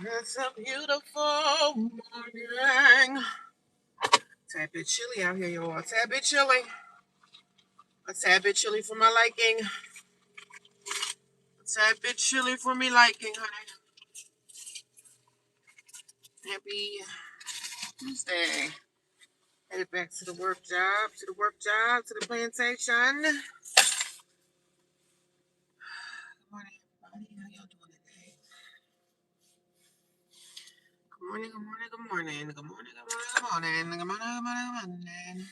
It's a beautiful morning. Tad bit chilly out here, y'all. A tad bit chilly. A tad bit chilly for my liking. A tad bit chilly for me liking, honey. Happy Tuesday. Headed back to the work job, to the plantation. Good morning, everybody. How y'all doing today? Good morning, good morning, good morning. Good morning, good morning, good morning. Good morning, good morning, good morning.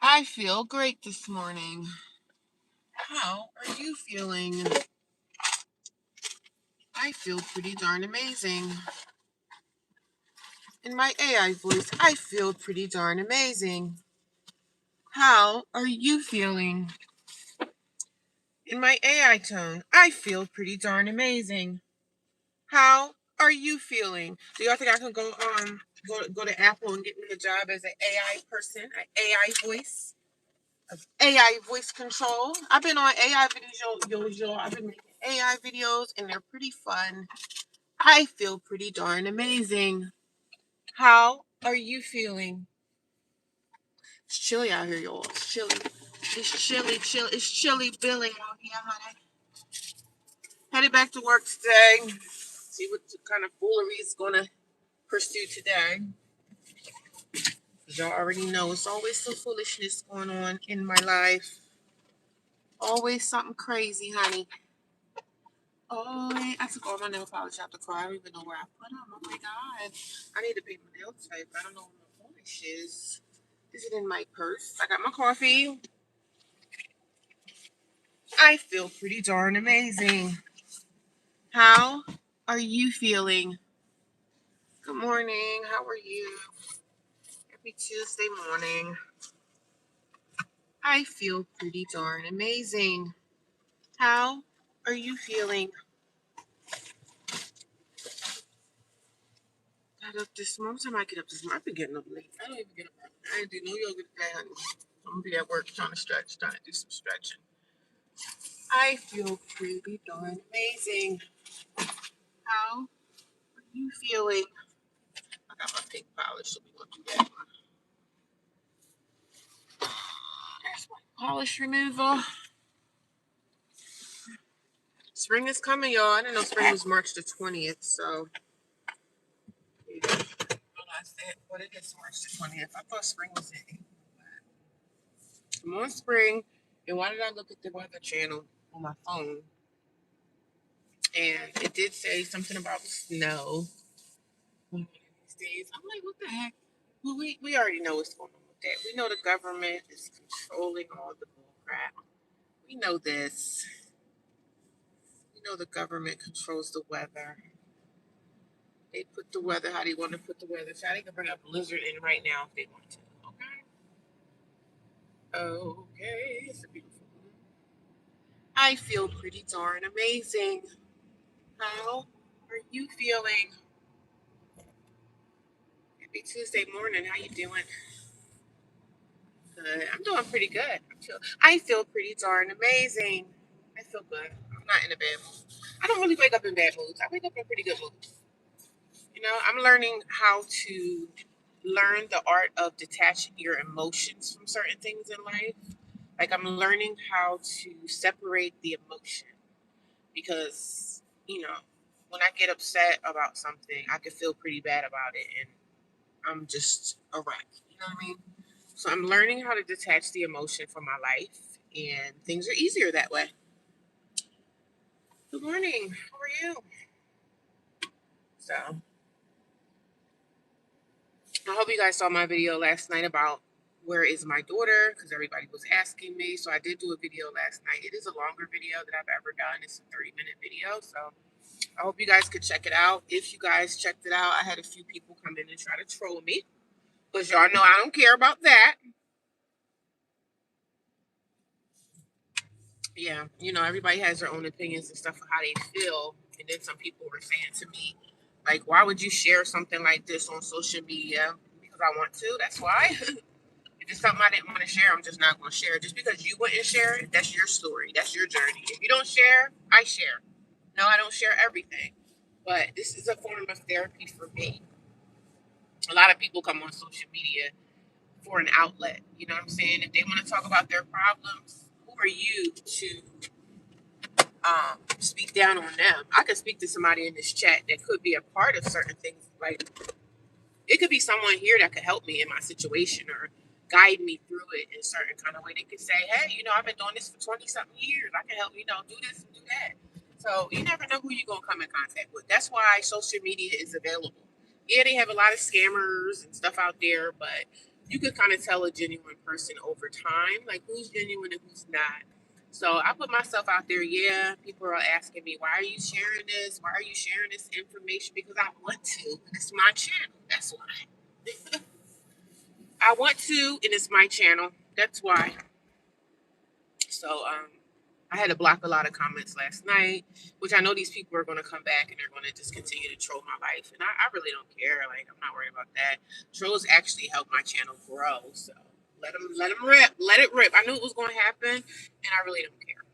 I feel great this morning. How are you feeling? I feel pretty darn amazing. In my AI voice, I feel pretty darn amazing. How are you feeling? In my AI tone, I feel pretty darn amazing. How are you feeling? Do y'all think I can go to Apple and get me a job as an AI person, an AI voice, AI voice control? I've been on AI videos, y'all. I've been making AI videos, and they're pretty fun. I feel pretty darn amazing. How are you feeling? It's chilly out here, y'all. It's chilly. It's chilly, chill. It's chilly Billy out here, honey. Headed back to work today. See what kind of foolery is gonna pursue today. Y'all already know it's always some foolishness going on in my life. Always something crazy, honey. Oh, I took all my nail polish out the car. I don't even know where I put them. Oh my god. I need to pay my nail tape. I don't know where my polish is. Is it in my purse? I got my coffee. I feel pretty darn amazing. How are you feeling? Good morning. How are you? Happy Tuesday morning. I feel pretty darn amazing. How are you feeling? Got up this morning. What time I get up this morning? I've been getting up late. I don't even get up. I didn't do no yoga today, honey. I'm gonna be at work trying to stretch, trying to do some stretching. I feel pretty darn amazing. How are you feeling? I got my pink polish, so we're gonna do that. There's my polish removal. Spring is coming, y'all. I didn't know spring was March the 20th, so yeah. But it is March the 20th. I thought spring was in April. Come on, spring. And why did I look at the weather channel on my phone? And it did say something about snow one of these days. I'm like, what the heck? Well, we already know what's going on with that. We know the government is controlling all the bull crap. We know this. We know the government controls the weather. They put the weather how they want to put the weather. So they can bring a blizzard in right now if they want to. Okay. Okay. It's a beautiful one. I feel pretty darn amazing. How are you feeling? Happy Tuesday morning. How you doing? Good. I'm doing pretty good. I feel pretty darn amazing. I feel good. I'm not in a bad mood. I don't really wake up in bad moods. I wake up in pretty good moods. You know, I'm learning how to learn the art of detaching your emotions from certain things in life. Like I'm learning how to separate the emotion because, when I get upset about something, I can feel pretty bad about it and I'm just a wreck. You know what I mean? So I'm learning how to detach the emotion from my life and things are easier that way. Good morning. How are you? So I hope you guys saw my video last night about where is my daughter because everybody was asking me. So I did do a video last night. It is a longer video that I've ever done. It's a 30-minute video. So I hope you guys could check it out. If you guys checked it out, I had a few people come in and try to troll me. Because y'all know I don't care about that. Yeah, everybody has their own opinions and stuff of how they feel. And then some people were saying to me, like, why would you share something like this on social media? Because I want to. That's why. If it's something I didn't want to share, I'm just not going to share. Just because you wouldn't share it, that's your story. That's your journey. If you don't share, I share. No, I don't share everything. but this is a form of therapy for me. A lot of people come on social media for an outlet. You know what I'm saying? If they want to talk about their problems, who are you to speak down on them? I could speak to somebody in this chat that could be a part of certain things. Like, it could be someone here that could help me in my situation or guide me through it in a certain kind of way. They could say, hey, I've been doing this for 20 something years. I can help, do this and do that. So you never know who you're going to come in contact with. That's why social media is available. Yeah, they have a lot of scammers and stuff out there, but you could kind of tell a genuine person over time, like who's genuine and who's not. So I put myself out there. Yeah, people are asking me, why are you sharing this? Why are you sharing this information? Because I want to. It's my channel. That's why. I want to, and it's my channel. That's why. So I had to block a lot of comments last night, which I know these people are going to come back and they're going to just continue to troll my life. And I really don't care. Like, I'm not worried about that. Trolls actually help my channel grow. So let them rip. Let it rip. I knew it was going to happen, and I really don't care.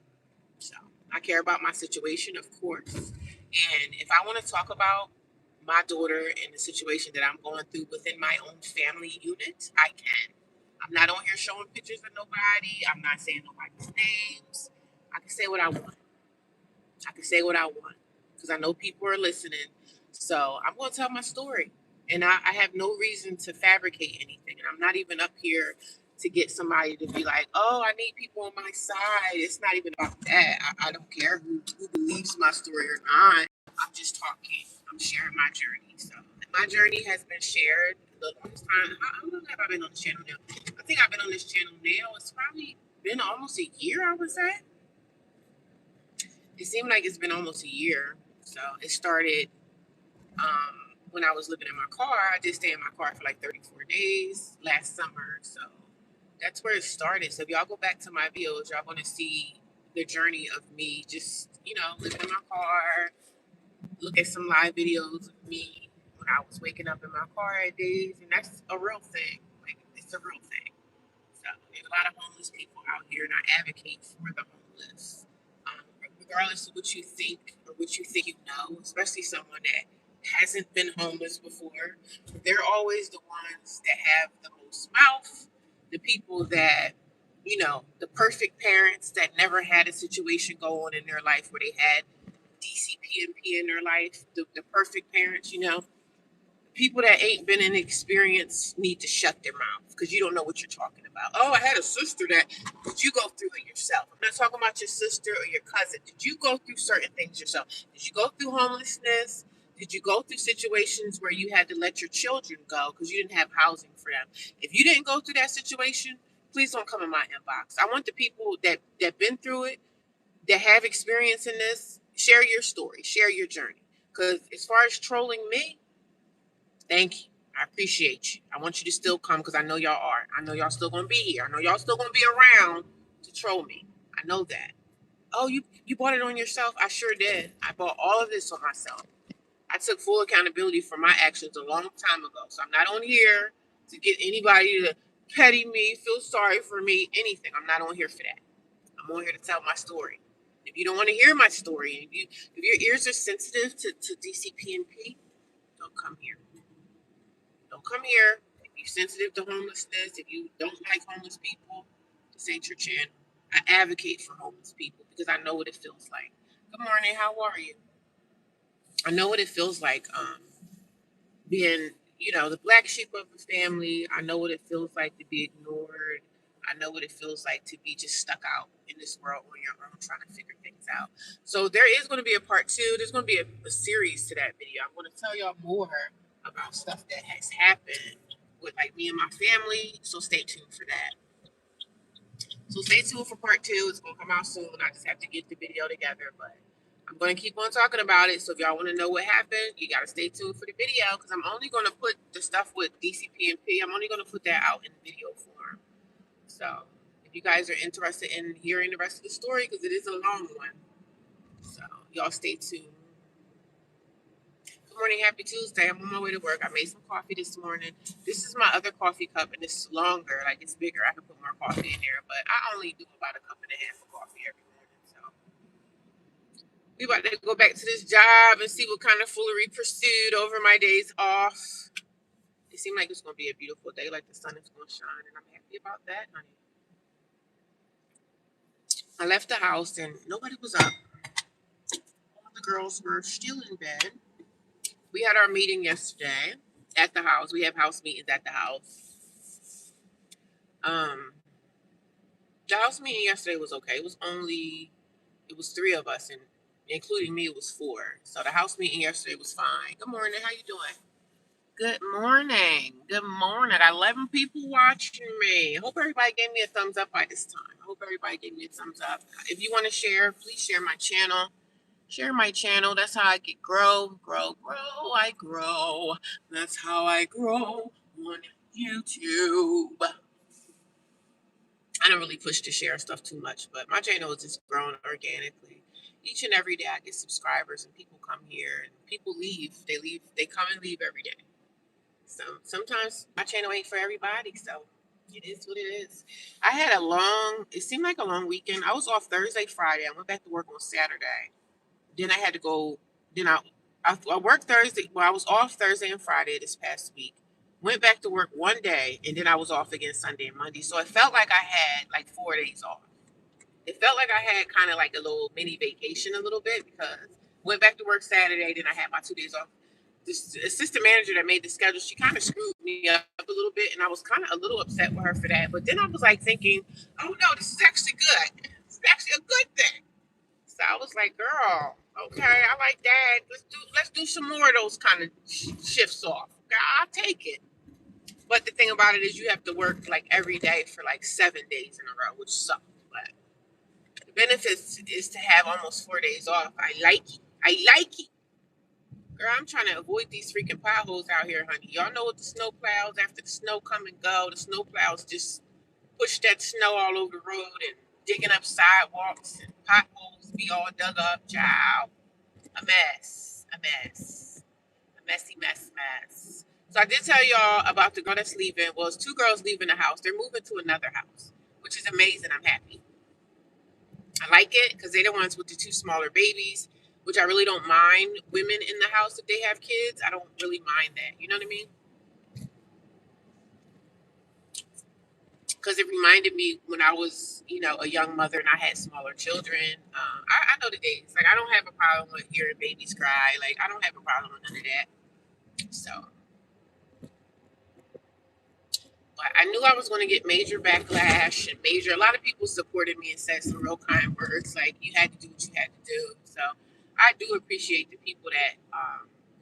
So I care about my situation, of course. And if I want to talk about my daughter and the situation that I'm going through within my own family unit, I can. I'm not on here showing pictures of nobody. I'm not saying nobody's names. I can say what I want. I can say what I want because I know people are listening. So I'm going to tell my story. And I have no reason to fabricate anything. And I'm not even up here to get somebody to be like, oh, I need people on my side. It's not even about that. I don't care who believes my story or not. I'm just talking. I'm sharing my journey. So my journey has been shared the longest time. How long have I been on this channel now? I think I've been on this channel now. It's probably been almost a year, I would say. It seemed like it's been almost a year. So it started when I was living in my car. I did stay in my car for like 34 days last summer. So that's where it started. So if y'all go back to my videos, y'all going to see the journey of me just, living in my car, look at some live videos of me when I was waking up in my car at days. And that's a real thing. Like, it's a real thing. So there's a lot of homeless people out here, and I advocate for the homeless. Regardless of what you think or what you think especially someone that hasn't been homeless before, they're always the ones that have the most mouth, the people that, the perfect parents that never had a situation go on in their life where they had DCPNP in their life, the perfect parents, people that ain't been in experience need to shut their mouth because you don't know what you're talking about. Oh, I had a sister that, did you go through it yourself? I'm not talking about your sister or your cousin. Did you go through certain things yourself? Did you go through homelessness? Did you go through situations where you had to let your children go because you didn't have housing for them? If you didn't go through that situation, please don't come in my inbox. I want the people that been through it, that have experience in this, share your story, share your journey. Because as far as trolling me, thank you. I appreciate you. I want you to still come because I know y'all are. I know y'all still gonna be here. I know y'all still gonna be around to troll me. I know that. Oh, you bought it on yourself? I sure did. I bought all of this on myself. I took full accountability for my actions a long time ago. So I'm not on here to get anybody to petty me, feel sorry for me, anything. I'm not on here for that. I'm on here to tell my story. If you don't want to hear my story, if your ears are sensitive to DCPNP, don't come here. Don't come here. If you're sensitive to homelessness, if you don't like homeless people, this ain't your channel. I advocate for homeless people because I know what it feels like. Good morning. How are you? I know what it feels like being, the black sheep of the family. I know what it feels like to be ignored. I know what it feels like to be just stuck out in this world on your own trying to figure things out. So there is going to be a part two. There's going to be a series to that video. I'm going to tell y'all more about stuff that has happened with like me and my family. So stay tuned for that. So stay tuned for part two. It's going to come out soon. I just have to get the video together, but I'm going to keep on talking about it. So if y'all want to know what happened, you got to stay tuned for the video because I'm only going to put the stuff with DCPNP. I'm only going to put that out in video form. So if you guys are interested in hearing the rest of the story, because it is a long one, so y'all stay tuned. Good morning, happy Tuesday. I'm on my way to work. I made some coffee this morning. This is my other coffee cup, and it's longer, like it's bigger. I can put more coffee in there, but I only do about a cup and a half of coffee every morning. So We about to go back to this job and see what kind of foolery pursued over my days off. It seemed like it's going to be a beautiful day, like the sun is going to shine, and I'm happy about that, honey. I left the house and nobody was up. All the girls were still in bed. We had our meeting yesterday at the house. We have house meetings at the house. Um, the house meeting yesterday was okay. It was three of us, and including me, it was four. So the house meeting yesterday was fine. Good morning. How you doing? Good morning. Good morning. I got 11 people watching me. I hope everybody gave me a thumbs up by this time. I hope everybody gave me a thumbs up. If you want to share, please share my channel. Share my channel. That's how I get grow. I grow. That's how I grow on YouTube. I don't really push to share stuff too much, but my channel is just growing organically. Each and every day I get subscribers and people come here and people leave. They come and leave every day. So sometimes my channel ain't for everybody. So it is what it is. It seemed like a long weekend. I was off Thursday, Friday. I went back to work on Saturday. Then I had to go, then I worked Thursday. Well, I was off Thursday and Friday this past week. Went back to work one day and then I was off again Sunday and Monday. So it felt like I had like 4 days off. It felt like I had kind of like a little mini vacation a little bit because went back to work Saturday, then I had my 2 days off. This assistant manager that made the schedule, she kind of screwed me up a little bit, and I was kind of a little upset with her for that. But then I was like thinking, oh no, this is actually good. It's actually a good thing. So I was like, girl, okay, I like that. Let's do some more of those kind of shifts off. Okay, I'll take it. But the thing about it is, you have to work like every day for like 7 days in a row, which sucks. But the benefits is to have almost 4 days off. I like it. I like it. Girl, I'm trying to avoid these freaking potholes out here, honey. Y'all know what the snow plows, after the snow come and go, the snow plows just push that snow all over the road and digging up sidewalks and potholes be all dug up, child. A mess. A mess. A messy mess. So I did tell y'all about the girl that's leaving. Well, it's two girls leaving the house. They're moving to another house, which is amazing. I'm happy. I like it because they're the ones with the two smaller babies, which I really don't mind women in the house if they have kids. I don't really mind that. You know what I mean? Because it reminded me when I was, a young mother and I had smaller children. I know the days. Like, I don't have a problem with hearing babies cry. Like, I don't have a problem with none of that. So, but I knew I was going to get major backlash and a lot of people supported me and said some real kind words. Like, you had to do what you had to do. So I do appreciate the people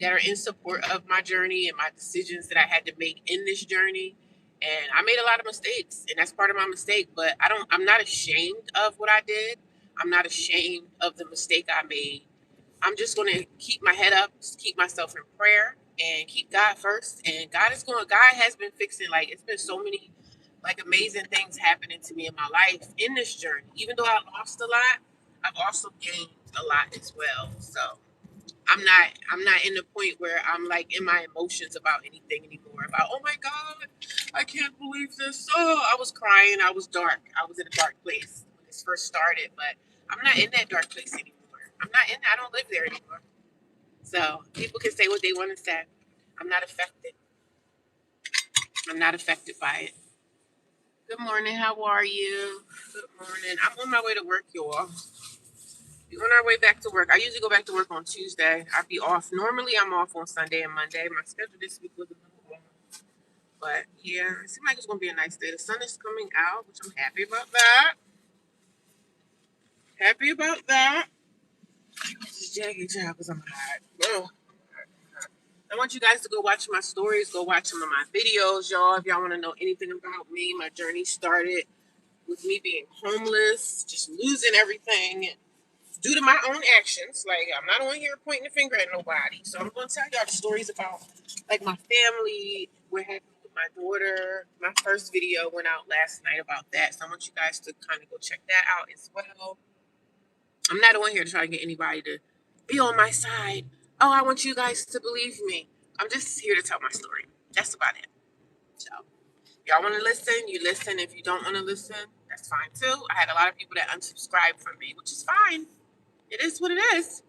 that are in support of my journey and my decisions that I had to make in this journey. And I made a lot of mistakes, and that's part of my mistake. But I'm not ashamed of what I did. I'm not ashamed of the mistake I made. I'm just going to keep my head up, just keep myself in prayer, and keep God first. And God has been fixing, like, it's been so many, like, amazing things happening to me in my life in this journey. Even though I lost a lot, I've also gained a lot as well. So I'm not in the point where I'm like in my emotions about anything anymore. About, oh my God, I can't believe this. Oh, I was crying. I was dark. I was in a dark place when this first started, but I'm not in that dark place anymore. I don't live there anymore. So people can say what they want to say. I'm not affected. I'm not affected by it. Good morning. How are you? Good morning. I'm on my way to work, y'all. We're on our way back to work. I usually go back to work on Tuesday. I'd be off. Normally, I'm off on Sunday and Monday. My schedule this week was a little off. But yeah, it seems like it's going to be a nice day. The sun is coming out, which I'm happy about that. Happy about that. This jacket job because I'm hot. Oh. I want you guys to go watch my stories. Go watch some of my videos, y'all. If y'all want to know anything about me, my journey started with me being homeless, just losing everything due to my own actions. Like, I'm not on here pointing the finger at nobody. So I'm going to tell y'all the stories about, like, my family, what happened with my daughter. My first video went out last night about that. So I want you guys to kind of go check that out as well. I'm not on here to try to get anybody to be on my side. Oh, I want you guys to believe me. I'm just here to tell my story. That's about it. So, y'all want to listen? You listen. If you don't want to listen, that's fine too. I had a lot of people that unsubscribed from me, which is fine. It is what it is.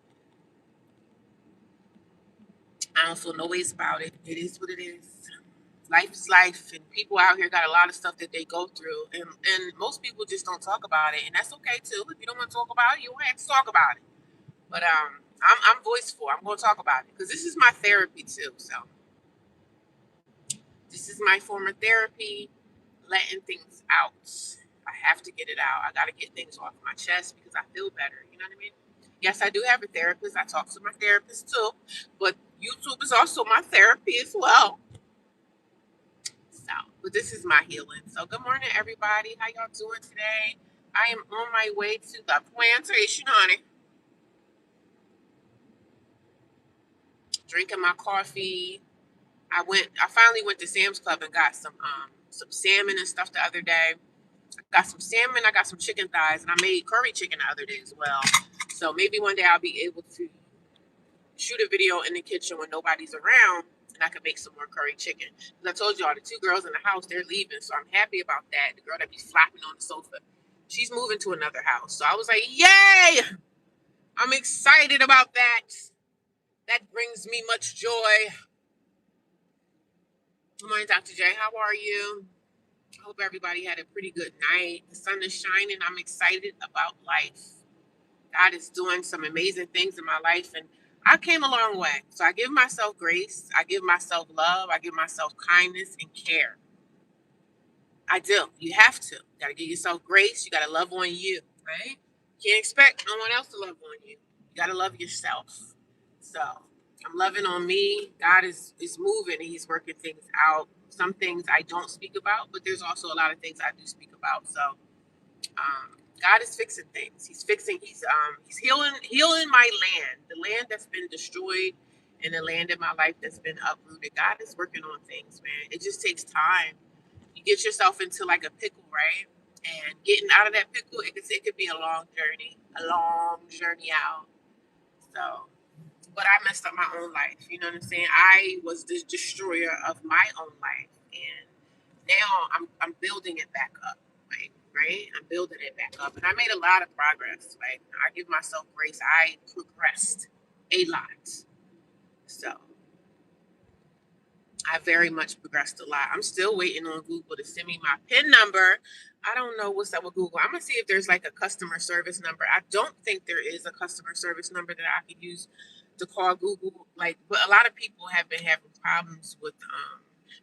I don't feel no ways about it. It is what it is. Life is life, and people out here got a lot of stuff that they go through, and most people just don't talk about it, and that's okay too. If you don't want to talk about it, you don't have to talk about it. But I'm voiceful. I'm going to talk about it because this is my therapy too. So this is my form of therapy, letting things out. I have to get it out. I got to get things off my chest because I feel better. You know what I mean? Yes, I do have a therapist. I talk to my therapist too, but YouTube is also my therapy as well. So, but this is my healing. So, good morning, everybody. How y'all doing today? I am on my way to the plantation, honey. Drinking my coffee. I finally went to Sam's Club and got some salmon and stuff the other day. I got some salmon, I got some chicken thighs, and I made curry chicken the other day as well. So maybe one day I'll be able to shoot a video in the kitchen when nobody's around and I can make some more curry chicken. Because I told y'all the two girls in the house, they're leaving. So I'm happy about that. The girl that be flapping on the sofa, she's moving to another house. So I was like, yay! I'm excited about that. That brings me much joy. Good morning, Dr. J. How are you? I hope everybody had a pretty good night. The sun is shining. I'm excited about life. God is doing some amazing things in my life, and I came a long way. So I give myself grace. I give myself love. I give myself kindness and care. I do. You have to. You got to give yourself grace. You got to love on you, right? You can't expect no one else to love on you. You got to love yourself. So I'm loving on me. God is moving and he's working things out. Some things I don't speak about, but there's also a lot of things I do speak about. So God is fixing things. He's healing my land, the land that's been destroyed, and the land in my life that's been uprooted. God is working on things, man. It just takes time. You get yourself into like a pickle, right? And getting out of that pickle, it could be a long journey out. So, but I messed up my own life. You know what I'm saying? I was the destroyer of my own life, and now I'm building it back up. Like, right? I'm building it back up, and I made a lot of progress. Like, I give myself grace. I progressed a lot. So I very much progressed a lot. I'm still waiting on Google to send me my PIN number. I don't know what's up with Google. I'm gonna see if there's like a customer service number. I don't think there is a customer service number that I could use to call Google. Like, but a lot of people have been having problems with.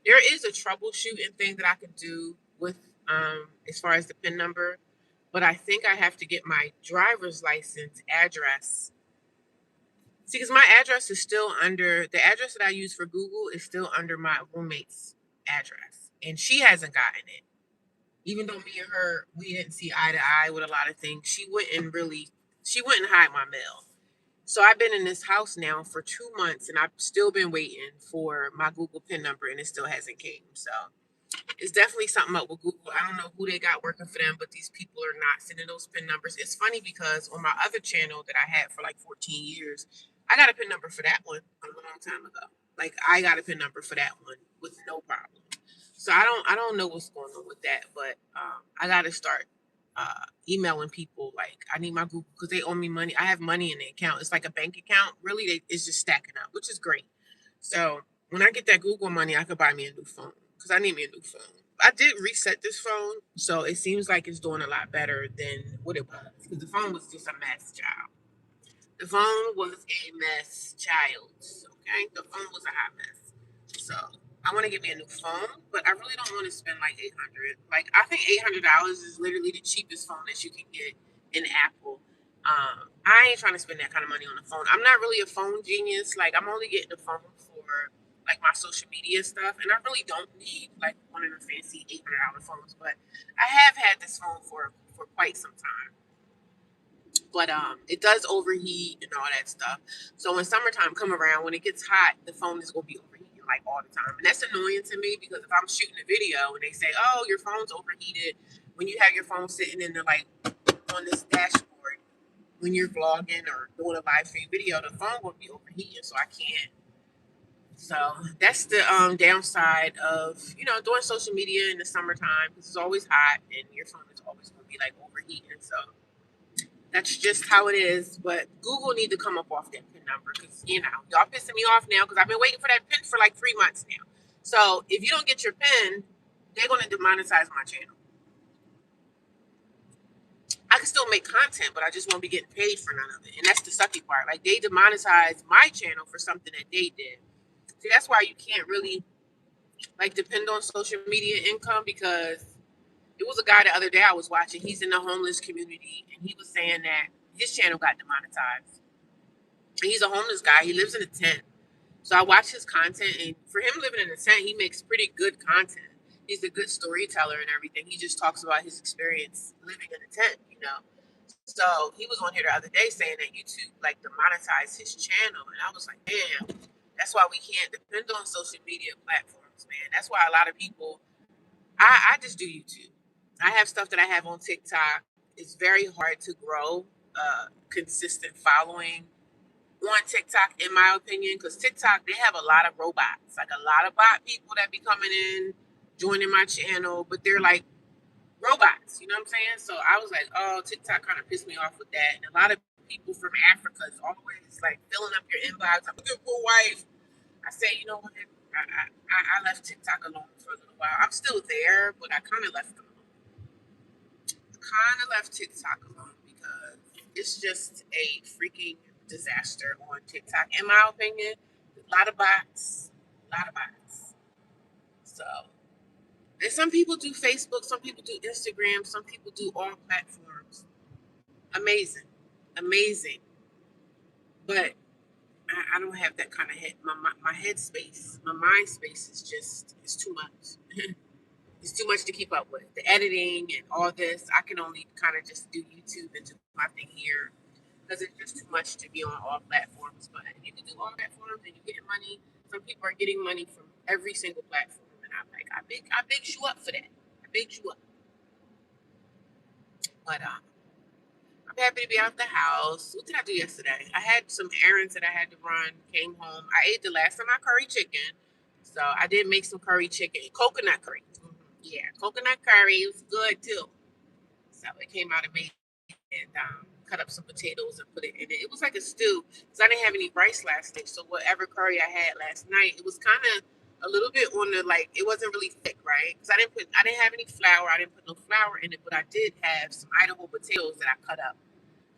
There is a troubleshooting thing that I can do with as far as the PIN number, but I think I have to get my driver's license address. See, because my address is still under the address that I use for Google is still under my roommate's address, and she hasn't gotten it. Even though me and her, we didn't see eye to eye with a lot of things, she wouldn't hide my mail. So I've been in this house now for 2 months, and I've still been waiting for my Google PIN number, and it still hasn't came. So it's definitely something up with Google. I don't know who they got working for them, but these people are not sending those PIN numbers. It's funny because on my other channel that I had for like 14 years, I got a PIN number for that one a long time ago. Like I got a PIN number for that one with no problem. So I don't know what's going on with that, but I got to start emailing people like I need my Google because they owe me money. I have money in the account. It's like a bank account. Really, it's just stacking up, which is great. So when I get that Google money, I could buy me a new phone because I need me a new phone. I did reset this phone, so it seems like it's doing a lot better than what it was because the phone was just a mess, child. The phone was a mess, child. Okay, the phone was a hot mess. So I want to get me a new phone, but I really don't want to spend like 800. Like I think $800 is literally the cheapest phone that you can get in Apple. I ain't trying to spend that kind of money on a phone. I'm not really a phone genius. Like I'm only getting a phone for like my social media stuff, and I really don't need like one of the fancy $800 phones. But I have had this phone for quite some time, but it does overheat and all that stuff. So when summertime come around, when it gets hot, the phone is gonna be overheating like all the time, and that's annoying to me because if I'm shooting a video and they say, "Oh, your phone's overheated," when you have your phone sitting in the like on this dashboard when you're vlogging or doing a live stream video, the phone will be overheating, so I can't. So that's the downside of doing social media in the summertime because it's always hot and your phone is always gonna be like overheating. So That's just how it is. But Google need to come up off that PIN number because y'all pissing me off now because I've been waiting for that PIN for like 3 months now. So if you don't get your PIN, they're gonna demonetize my channel. I can still make content, but I just won't be getting paid for none of it. And that's the sucky part. Like they demonetized my channel for something that they did. See, that's why you can't really like depend on social media income because it was a guy the other day I was watching. He's in the homeless community and he was saying that his channel got demonetized. And he's a homeless guy. He lives in a tent. So I watch his content, and for him living in a tent, he makes pretty good content. He's a good storyteller and everything. He just talks about his experience living in a tent. So he was on here the other day saying that YouTube like demonetized his channel, and I was like, damn, that's why we can't depend on social media platforms, man. That's why a lot of people. I just do YouTube. I have stuff that I have on TikTok. It's very hard to grow a consistent following on TikTok, in my opinion, because TikTok, they have a lot of robots, like a lot of bot people that be coming in, joining my channel, but they're like robots, you know what I'm saying? So I was like, oh, TikTok kind of pissed me off with that. And a lot of people from Africa is always like filling up your inbox. I'm looking for a wife. I say, you know what? I left TikTok alone for a little while. I'm still there, but I kind of left them alone. Kind of left TikTok alone because it's just a freaking disaster on TikTok, in my opinion. A lot of bots, a lot of bots. So, and some people do Facebook, some people do Instagram, some people do all platforms. Amazing, amazing. But I don't have that kind of head. My head space, my mind space is just it's too much. It's too much to keep up with. The editing and all this, I can only kind of just do YouTube and do my thing here because it's just too much to be on all platforms. But if you can do all platforms and you get money, some people are getting money from every single platform, and I'm like, I big you up for that. I big you up. But I'm happy to be out the house. What did I do yesterday? I had some errands that I had to run. Came home. I ate the last of my curry chicken, so I did make some curry chicken, coconut curry. Yeah, coconut curry. It was good too. So it came out amazing. And cut up some potatoes and put it in it. It was like a stew because I didn't have any rice last night. So whatever curry I had last night, it was kind of a little bit on the like it wasn't really thick, right? Because I didn't have any flour. I didn't put no flour in it, but I did have some Idaho potatoes that I cut up.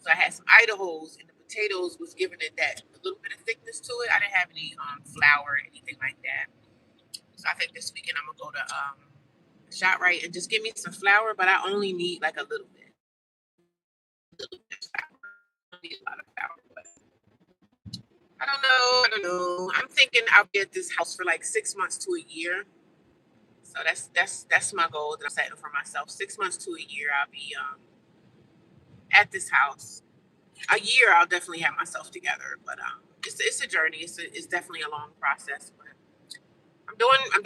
So I had some Idahos, and the potatoes was giving it that a little bit of thickness to it. I didn't have any flour or anything like that. So I think this weekend I'm gonna go to ShopRite and just give me some flour, but I only need like a little bit. Need a lot of flour, but I don't know. I don't know. I'm thinking I'll be at this house for like 6 months to a year. So that's my goal that I'm setting for myself. 6 months to a year, I'll be at this house. A year, I'll definitely have myself together, but it's a journey. It's definitely a long process, but I'm doing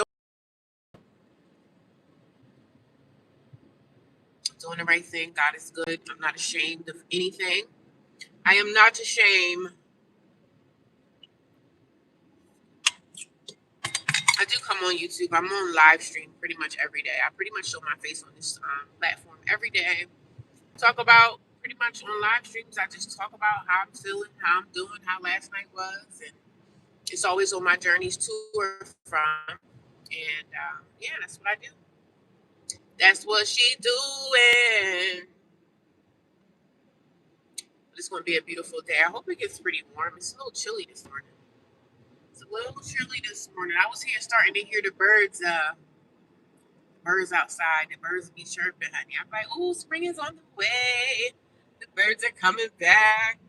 the right thing. God is good. I'm not ashamed of anything. I am not ashamed. I do come on YouTube. I'm on live stream pretty much every day. I pretty much show my face on this platform every day. Talk about pretty much on live streams. I just talk about how I'm feeling, how I'm doing, how last night was, and it's always on my journeys to or from. And yeah, that's what I do. That's what she doing. But it's going to be a beautiful day. I hope it gets pretty warm. It's a little chilly this morning. It's a little chilly this morning. I was here starting to hear the birds outside. The birds be chirping, honey. I'm like, ooh, spring is on the way. The birds are coming back.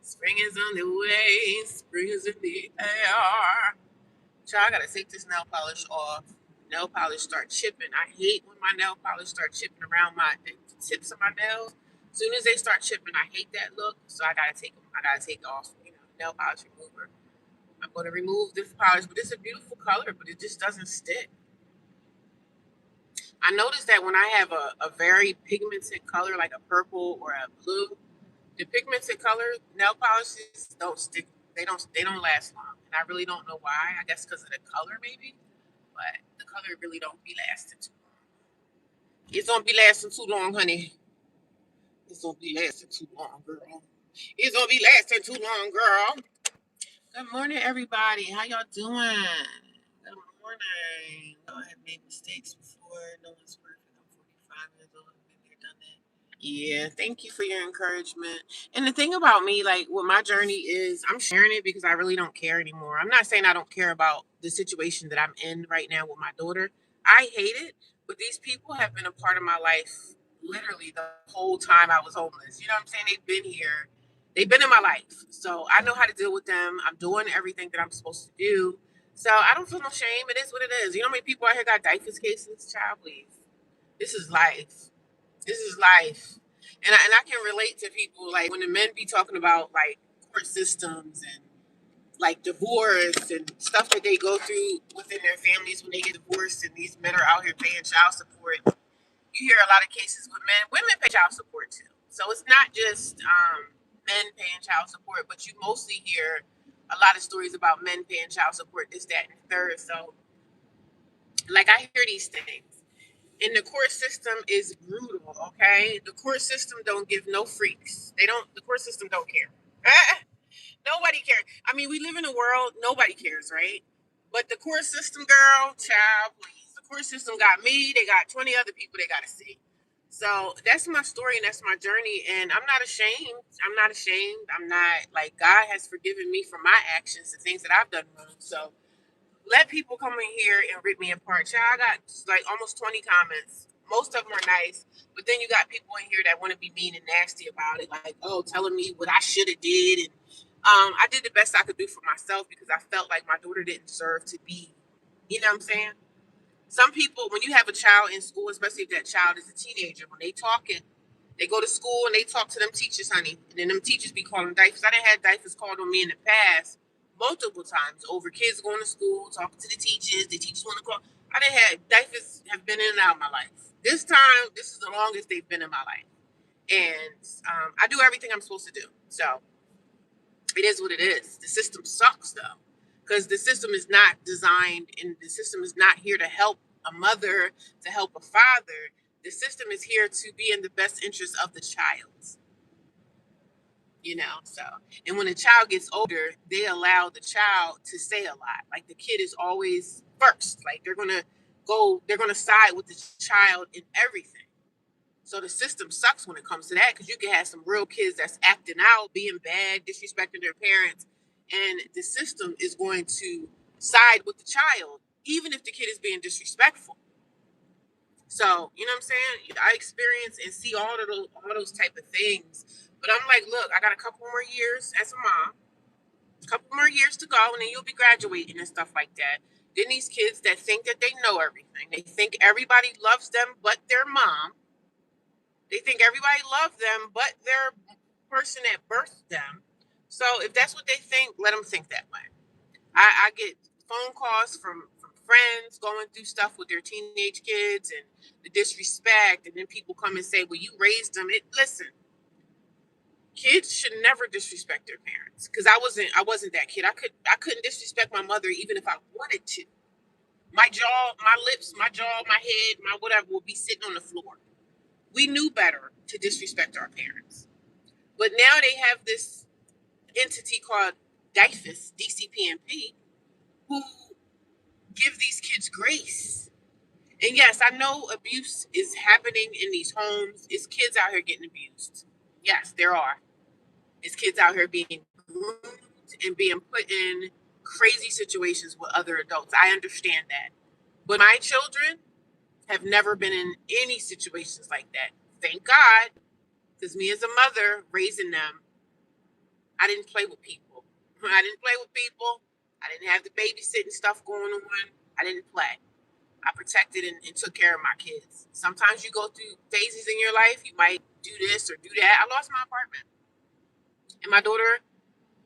Spring is on the way. Spring is in the air. Child, I gotta take this nail polish off. Nail polish start chipping. I hate when my nail polish start chipping around the tips of my nails. As soon as they start chipping, I hate that look. So I gotta take them. I gotta take off, nail polish remover. I'm gonna remove this polish, but it's a beautiful color, but it just doesn't stick. I noticed that when I have a very pigmented color, like a purple or a blue, the pigmented color nail polishes don't stick. They don't last long, and I really don't know why. I guess because of the color, maybe. But the color really don't be lasting too long. It don't be lasting too long, honey. It's gonna be lasting too long, girl. It's gonna be lasting too long, girl. Good morning, everybody. How y'all doing? Good morning. I have made mistakes before. No one's perfect. I'm 45 years old. I've been there, done that. Yeah, thank you for your encouragement. And the thing about me, like what my journey is, I'm sharing it because I really don't care anymore. I'm not saying I don't care about the situation that I'm in right now with my daughter. I hate it, but these people have been a part of my life literally the whole time I was homeless. You know what I'm saying? They've been here. They've been in my life. So I know how to deal with them. I'm doing everything that I'm supposed to do. So I don't feel no shame. It is what it is. You know how many people out here got DIFUS cases? Child, please. This is life. This is life. And I can relate to people like when the men be talking about like court systems and like divorce and stuff that they go through within their families when they get divorced and these men are out here paying child support. You hear a lot of cases with men. Women pay child support too. So it's not just men paying child support, but you mostly hear a lot of stories about men paying child support, this, that, and the third. So like I hear these things. And the court system is brutal, okay? The court system don't give no freaks. The court system don't care. Nobody cares. I mean, we live in a world, nobody cares, right? But the court system, girl, child, please. The court system got me, they got 20 other people they got to see. So that's my story and that's my journey. And I'm not ashamed. I'm not ashamed. I'm not, like, God has forgiven me for my actions, the things that I've done wrong. So let people come in here and rip me apart. Child, I got like almost 20 comments. Most of them are nice, but then you got people in here that want to be mean and nasty about it, like, oh, telling me what I should have did. And I did the best I could do for myself because I felt like my daughter didn't deserve to be. You know what I'm saying? Some people, when you have a child in school, especially if that child is a teenager, when they talking, they go to school and they talk to them teachers, honey. And then them teachers be calling DIFUS. I done had DIFUS called on me in the past multiple times over kids going to school, talking to the teachers. The teachers want to call. I done had DIFUS have been in and out of my life. This time, this is the longest they've been in my life. And I do everything I'm supposed to do. So it is what it is. The system sucks, though, because the system is not designed and the system is not here to help a mother, to help a father. The system is here to be in the best interest of the child, you know. So, and when a child gets older, they allow the child to say a lot. Like the kid is always first. Like they're gonna side with the child in everything. So the system sucks when it comes to that because you can have some real kids that's acting out, being bad, disrespecting their parents, and the system is going to side with the child, even if the kid is being disrespectful. So, you know what I'm saying? I experience and see all those type of things. But I'm like, look, I got a couple more years as a mom, a couple more years to go, and then you'll be graduating and stuff like that. Then these kids that think that they know everything, they think everybody loves them but their mom. They think everybody loves them but their person that birthed them. So if that's what they think, let them think that way. I get phone calls from friends going through stuff with their teenage kids and the disrespect, and then people come and say, "Well, you raised them." Listen, kids should never disrespect their parents because I wasn't that kid. I couldn't disrespect my mother even if I wanted to. My jaw, my lips, my jaw, my head, my whatever would be sitting on the floor. We knew better to disrespect our parents, but now they have this entity called DIFUS, DCPMP, who give these kids grace. And yes, I know abuse is happening in these homes. It's kids out here getting abused. Yes, there are. It's kids out here being groomed and being put in crazy situations with other adults. I understand that. But my children have never been in any situations like that. Thank God. Because me as a mother raising them, I didn't play with people. I didn't play with people. I didn't have the babysitting stuff going on. I didn't play. I protected and took care of my kids. Sometimes you go through phases in your life. You might do this or do that. I lost my apartment. And my daughter,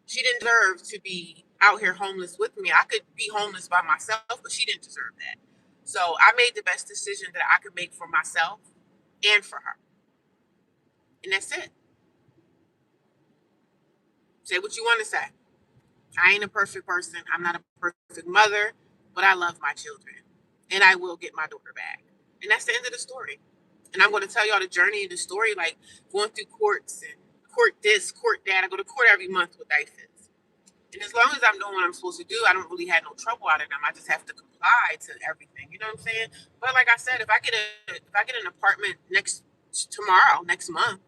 she didn't deserve to be out here homeless with me. I could be homeless by myself, but she didn't deserve that. So I made the best decision that I could make for myself and for her. And that's it. Say what you want to say. I ain't a perfect person. I'm not a perfect mother, but I love my children. And I will get my daughter back. And that's the end of the story. And I'm going to tell y'all the journey and the story, like going through courts and court this, court that. I go to court every month with IFIS. And as long as I'm doing what I'm supposed to do, I don't really have no trouble out of them. I just have to comply to everything. You know what I'm saying? But like I said, if I get an apartment next month,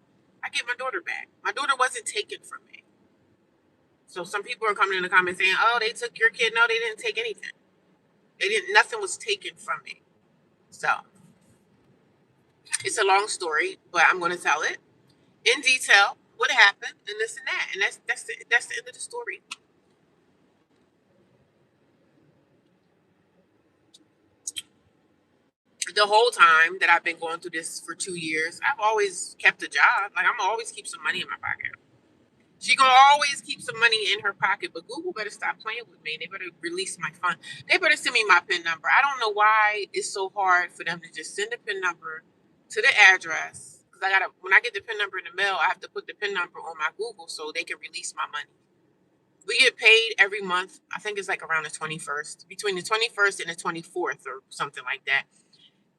I get my daughter back. My daughter wasn't taken from me. So some people are coming in the comments saying, "Oh, they took your kid." No, they didn't take anything. They didn't. Nothing was taken from me. So it's a long story, but I'm going to tell it in detail what happened and this and that, and that's the end of the story. The whole time that I've been going through this for 2 years, I've always kept a job. Like, I'm always keep some money in my pocket. She gonna always keep some money in her pocket, but Google better stop playing with me. They better release my fund. They better send me my PIN number. I don't know why it's so hard for them to just send the PIN number to the address. Because when I get the PIN number in the mail, I have to put the PIN number on my Google so they can release my money. We get paid every month. I think it's like around the 21st, between the 21st and the 24th or something like that.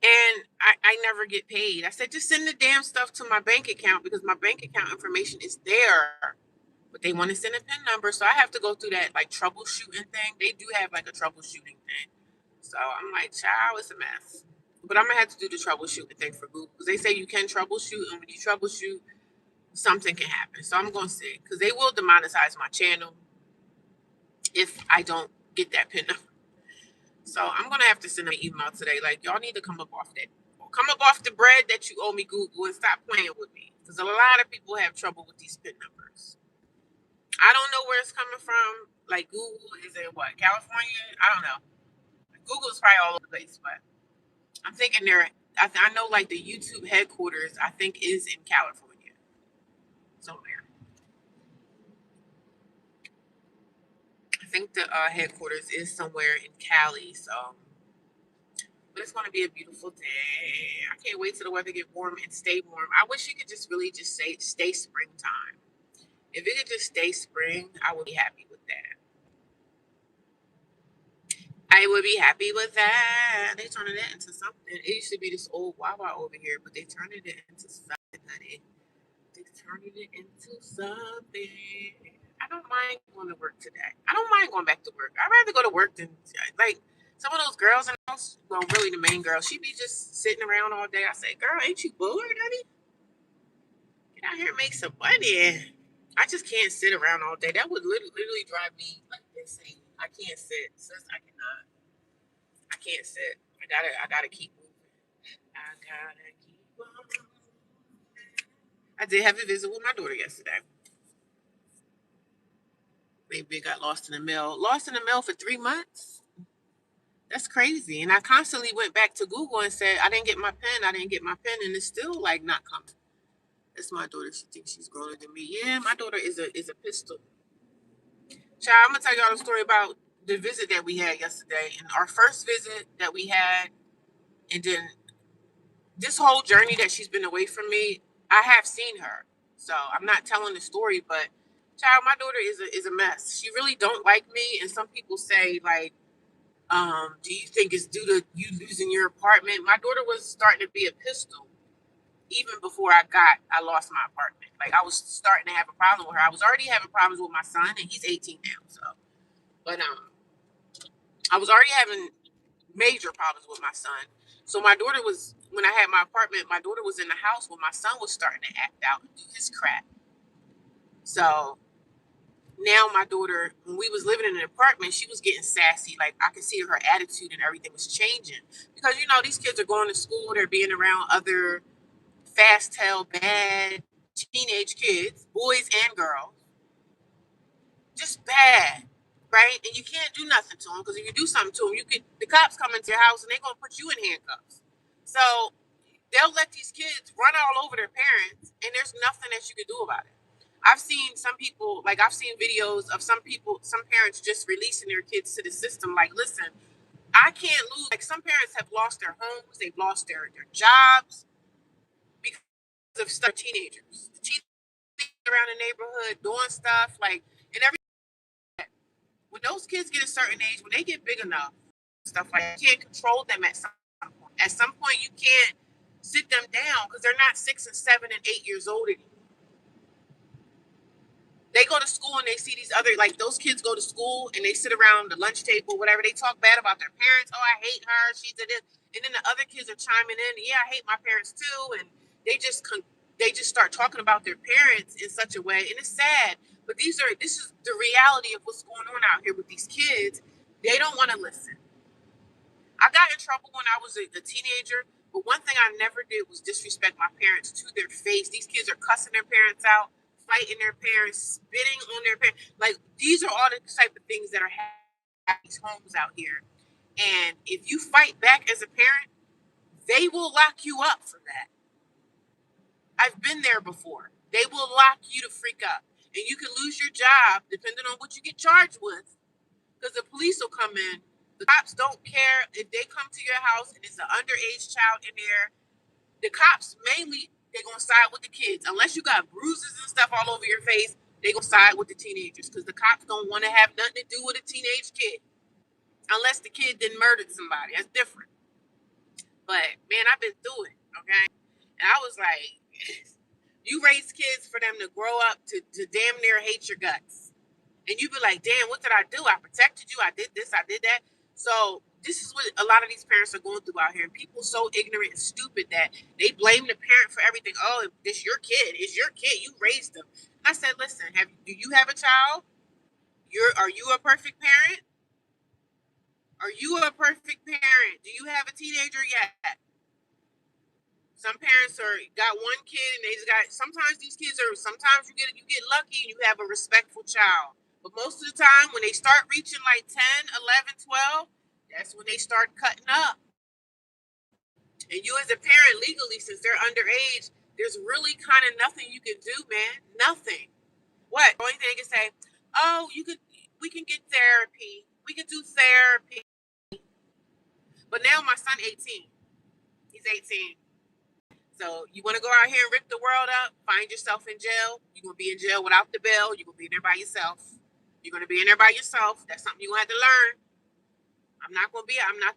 And I never get paid. I said, just send the damn stuff to my bank account because my bank account information is there. But they want to send a PIN number. So I have to go through that like troubleshooting thing. They do have like a troubleshooting thing. So I'm like, child, it's a mess. But I'm going to have to do the troubleshooting thing for Google because they say you can troubleshoot. And when you troubleshoot, something can happen. So I'm going to see because they will demonetize my channel if I don't get that PIN number. So I'm going to have to send an email today. Like, y'all need to come up off that. Come up off the bread that you owe me, Google, and stop playing with me. Because a lot of people have trouble with these PIN numbers. I don't know where it's coming from. Like, Google is in what, California? I don't know. Google is probably all over the place, but I'm thinking I know like the YouTube headquarters, I think, is in California somewhere. I think the headquarters is somewhere in Cali. So, but it's going to be a beautiful day. I can't wait till the weather get warm and stay warm. I wish it could just really just stay springtime. If it could just stay spring, I would be happy with that. I would be happy with that. They turning it into something. It used to be this old Wawa over here, but they turned it into something, honey. They turned it into something. I don't mind going to work today. I don't mind going back to work. I'd rather go to work than like some of those girls in the house. Well, really the main girl. She be just sitting around all day. I say, girl, ain't you bored, honey? Get out here and make some money. I just can't sit around all day. That would literally drive me like insane. I can't sit. Sis, I cannot. I can't sit. I gotta keep moving. I gotta keep on. I did have a visit with my daughter yesterday. Baby got lost in the mail. Lost in the mail for 3 months? That's crazy. And I constantly went back to Google and said, I didn't get my pen. I didn't get my pen. And it's still like not coming. That's my daughter. She thinks she's growing than me. Yeah, my daughter is a pistol. Child, I'm gonna tell y'all the story about the visit that we had yesterday. And our first visit that we had, and then this whole journey that she's been away from me, I have seen her. So I'm not telling the story, but child, my daughter is a mess. She really don't like me. And some people say, like, do you think it's due to you losing your apartment? My daughter was starting to be a pistol even before I lost my apartment. Like, I was starting to have a problem with her. I was already having problems with my son, and he's 18 now. So, but I was already having major problems with my son. So my daughter was, when I had my apartment, my daughter was in the house when my son was starting to act out and do his crap. So now my daughter, when we was living in an apartment, she was getting sassy. Like, I could see her attitude and everything was changing. Because, these kids are going to school, they're being around other fast tail, bad teenage kids, boys and girls. Just bad. Right? And you can't do nothing to them because if you do something to them, the cops come into your house and they're gonna put you in handcuffs. So they'll let these kids run all over their parents, and there's nothing that you can do about it. I've seen some people, like I've seen videos of some parents just releasing their kids to the system. Like, listen, I can't lose. Like, some parents have lost their homes, they've lost their jobs because of stuff. Teenagers, around the neighborhood doing stuff like, and every when those kids get a certain age, when they get big enough, stuff like that, you can't control them at some point. At some point, you can't. Sit them down because they're not 6 and 7 and 8 years old anymore. They go to school and they see these other, like those kids go to school and they sit around the lunch table, whatever. They talk bad about their parents. Oh, I hate her. She's a this. And then the other kids are chiming in. Yeah, I hate my parents too. And they just start talking about their parents in such a way, and it's sad. But this is the reality of what's going on out here with these kids. They don't want to listen. I got in trouble when I was a teenager, but one thing I never did was disrespect my parents to their face. These kids are cussing their parents out, fighting their parents, spitting on their parents. Like, these are all the type of things that are happening in these homes out here. And if you fight back as a parent, they will lock you up for that. I've been there before. They will lock you to freak up. And you can lose your job depending on what you get charged with. Because the police will come in. The cops don't care if they come to your house and it's an underage child in there. The cops mainly, they're going to side with the kids. Unless you got bruises and stuff all over your face, they're going to side with the teenagers because the cops don't want to have nothing to do with a teenage kid. Unless the kid didn't murder somebody. That's different. But, man, I've been through it, okay? And I was like, you raise kids for them to grow up to damn near hate your guts. And you be like, damn, what did I do? I protected you. I did this. I did that. So this is what a lot of these parents are going through out here. And people so ignorant and stupid that they blame the parent for everything. Oh, this your kid. It's your kid. You raised them. And I said, listen, do you have a child? Are you a perfect parent? Are you a perfect parent? Do you have a teenager yet? Some parents got one kid and they just got. Sometimes these kids are. Sometimes you get lucky and you have a respectful child. But most of the time, when they start reaching like 10, 11, 12, that's when they start cutting up. And you, as a parent, legally, since they're underage, there's really kind of nothing you can do, man. Nothing. What? The only thing they can say, oh, we can get therapy. We can do therapy. But now my son 18. He's 18. So you want to go out here and rip the world up, find yourself in jail. You're going to be in jail without the bail. You're going to be in there by yourself. You're going to be in there by yourself. That's something you're going to have to learn. I'm not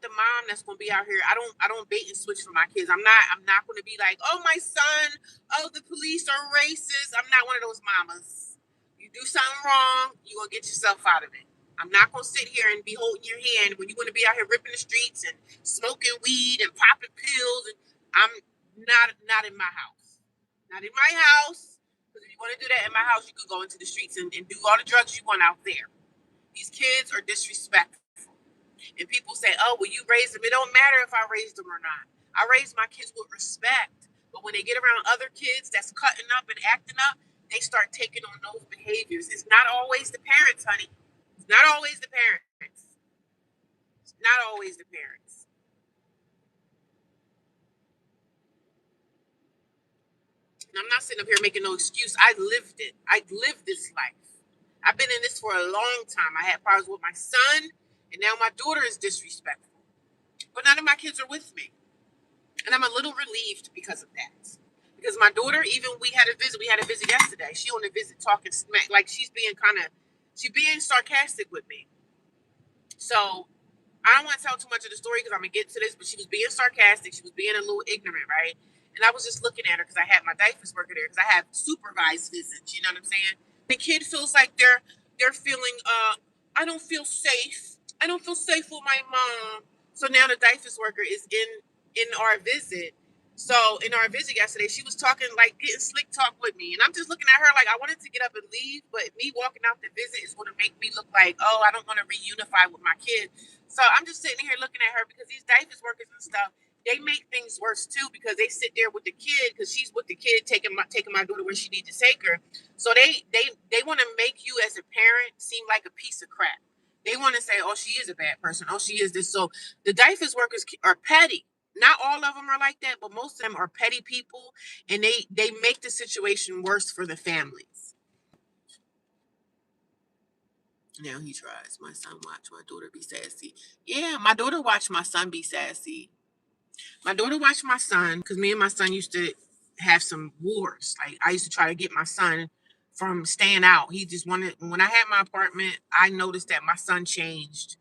the mom that's going to be out here. I don't bait and switch for my kids. I'm not going to be like, oh, my son, oh, the police are racist. I'm not one of those mamas. You do something wrong, you're going to get yourself out of it. I'm not going to sit here and be holding your hand when you're going to be out here ripping the streets and smoking weed and popping pills. And I'm not in my house. Not in my house. Because if you want to do that in my house, you could go into the streets and do all the drugs you want out there. These kids are disrespectful. And people say, oh, well, you raised them. It don't matter if I raised them or not. I raised my kids with respect. But when they get around other kids that's cutting up and acting up, they start taking on those behaviors. It's not always the parents, honey. It's not always the parents. It's not always the parents. And I'm not sitting up here making no excuse. I lived it. I lived this life. I've been in this for a long time. I had problems with my son, and now my daughter is disrespectful. But none of my kids are with me. And I'm a little relieved because of that. Because my daughter, even we had a visit yesterday. She on a visit talking smack, like she's being sarcastic with me. So I don't want to tell too much of the story because I'm going to get to this, but she was being sarcastic. She was being a little ignorant, right? And I was just looking at her because I had my diapers worker there because I have supervised visits, you know what I'm saying? The kid feels like they're feeling, I don't feel safe. I don't feel safe with my mom. So now the diapers worker is in our visit. So in our visit yesterday, she was talking, like getting slick talk with me. And I'm just looking at her like I wanted to get up and leave, but me walking out the visit is going to make me look like, oh, I don't want to reunify with my kid. So I'm just sitting here looking at her because these diapers workers and stuff, they make things worse too because they sit there with the kid because she's with the kid taking my daughter where she needs to take her. So they want to make you as a parent seem like a piece of crap. They want to say, oh, she is a bad person. Oh, she is this. So the diapers workers are petty. Not all of them are like that, but most of them are petty people, and they make the situation worse for the families. Now he tries. My son watch my daughter be sassy. Yeah, my daughter watched my son be sassy. My daughter watched my son because me and my son used to have some wars. Like I used to try to get my son from staying out. He just wanted. When I had my apartment, I noticed that my son changed.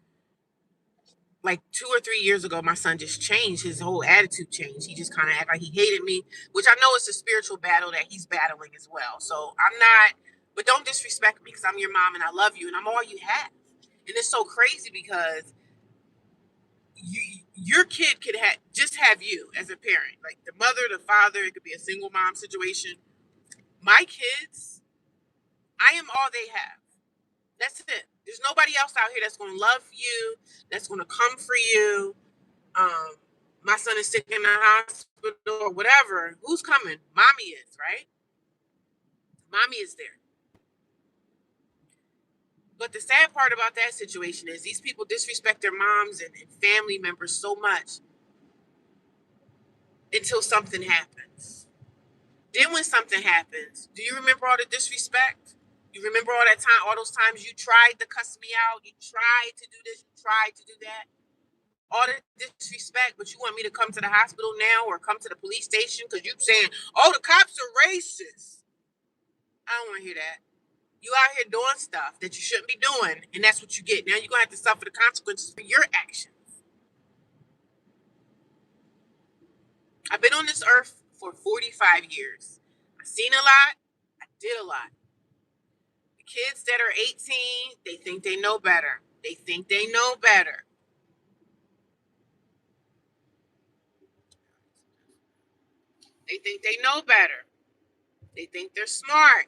like 2 or 3 years ago, my son just changed. His whole attitude changed. He just kind of acted like he hated me, which I know is a spiritual battle that he's battling as well. So I'm not, but don't disrespect me because I'm your mom and I love you and I'm all you have. And it's so crazy because your kid could just have you as a parent, like the mother, the father. It could be a single mom situation. My kids, I am all they have. That's it. There's nobody else out here that's going to love you, that's going to come for you. um my son is sick in the hospital or whatever. Who's coming? Mommy is, right? Mommy is there. But the sad part about that situation is these people disrespect their moms and family members so much until something happens. Then when something happens, do you remember all the disrespect? You remember all that time, all those times you tried to cuss me out, you tried to do this, you tried to do that, all the disrespect, but you want me to come to the hospital now or come to the police station because you saying, oh, the cops are racist. I don't want to hear that. You out here doing stuff that you shouldn't be doing, and that's what you get. Now you're going to have to suffer the consequences for your actions. I've been on this earth for 45 years. I've seen a lot. I did a lot. The kids that are 18, they think they know better. They think they know better. They think they know better. They think they're smart.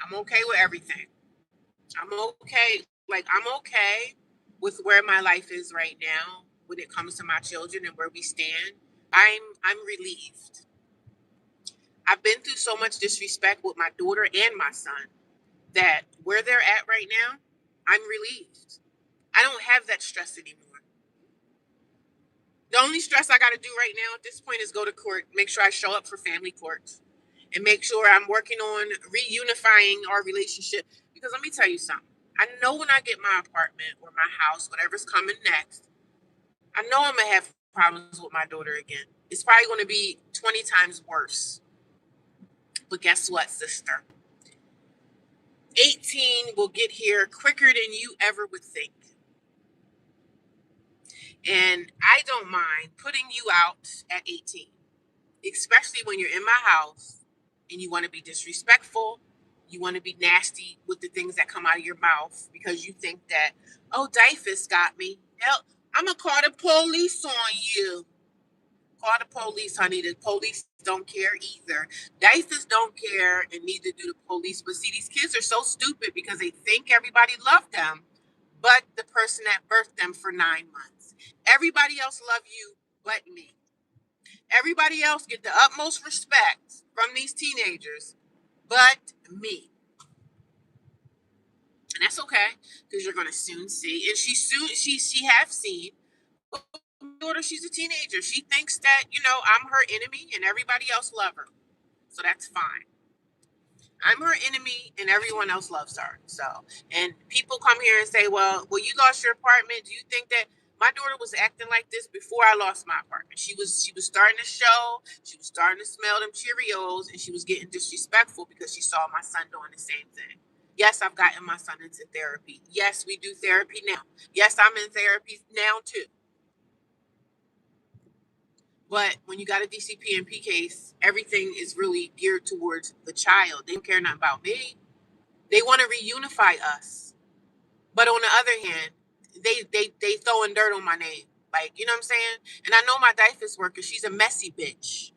I'm okay with everything. I'm okay. Like, I'm okay with where my life is right now when it comes to my children and where we stand. I'm relieved. I've been through so much disrespect with my daughter and my son that where they're at right now, I'm relieved. I don't have that stress anymore. The only stress I got to do right now at this point is go to court, make sure I show up for family court, and make sure I'm working on reunifying our relationship. Because let me tell you something. I know when I get my apartment or my house, whatever's coming next, I know I'm going to have problems with my daughter again. It's probably going to be 20 times worse. But guess what, sister? 18 will get here quicker than you ever would think. And I don't mind putting you out at 18, especially when you're in my house and you want to be disrespectful. You want to be nasty with the things that come out of your mouth because you think that, oh, Dyfus got me. Hell, I'm going to call the police on you. Call the police, honey. The police don't care either. Dyfus don't care, and neither do the police. But see, these kids are so stupid because they think everybody loved them, but the person that birthed them for 9 months. Everybody else love you but me. Everybody else get the utmost respect from these teenagers but me. And that's okay, because you're gonna soon see. And she have seen. Daughter, she's a teenager. She thinks that, I'm her enemy and everybody else love her. So that's fine. I'm her enemy and everyone else loves her. So, and people come here and say, well, you lost your apartment. Do you think that my daughter was acting like this before I lost my apartment? She was starting to show, she was starting to smell them Cheerios, and she was getting disrespectful because she saw my son doing the same thing. Yes, I've gotten my son into therapy. Yes, we do therapy now. Yes, I'm in therapy now too. But when you got a DCPMP case, everything is really geared towards the child. They don't care nothing about me. They want to reunify us. But on the other hand, they throwing dirt on my name. Like, you know what I'm saying? And I know my Dyfus worker, she's a messy bitch.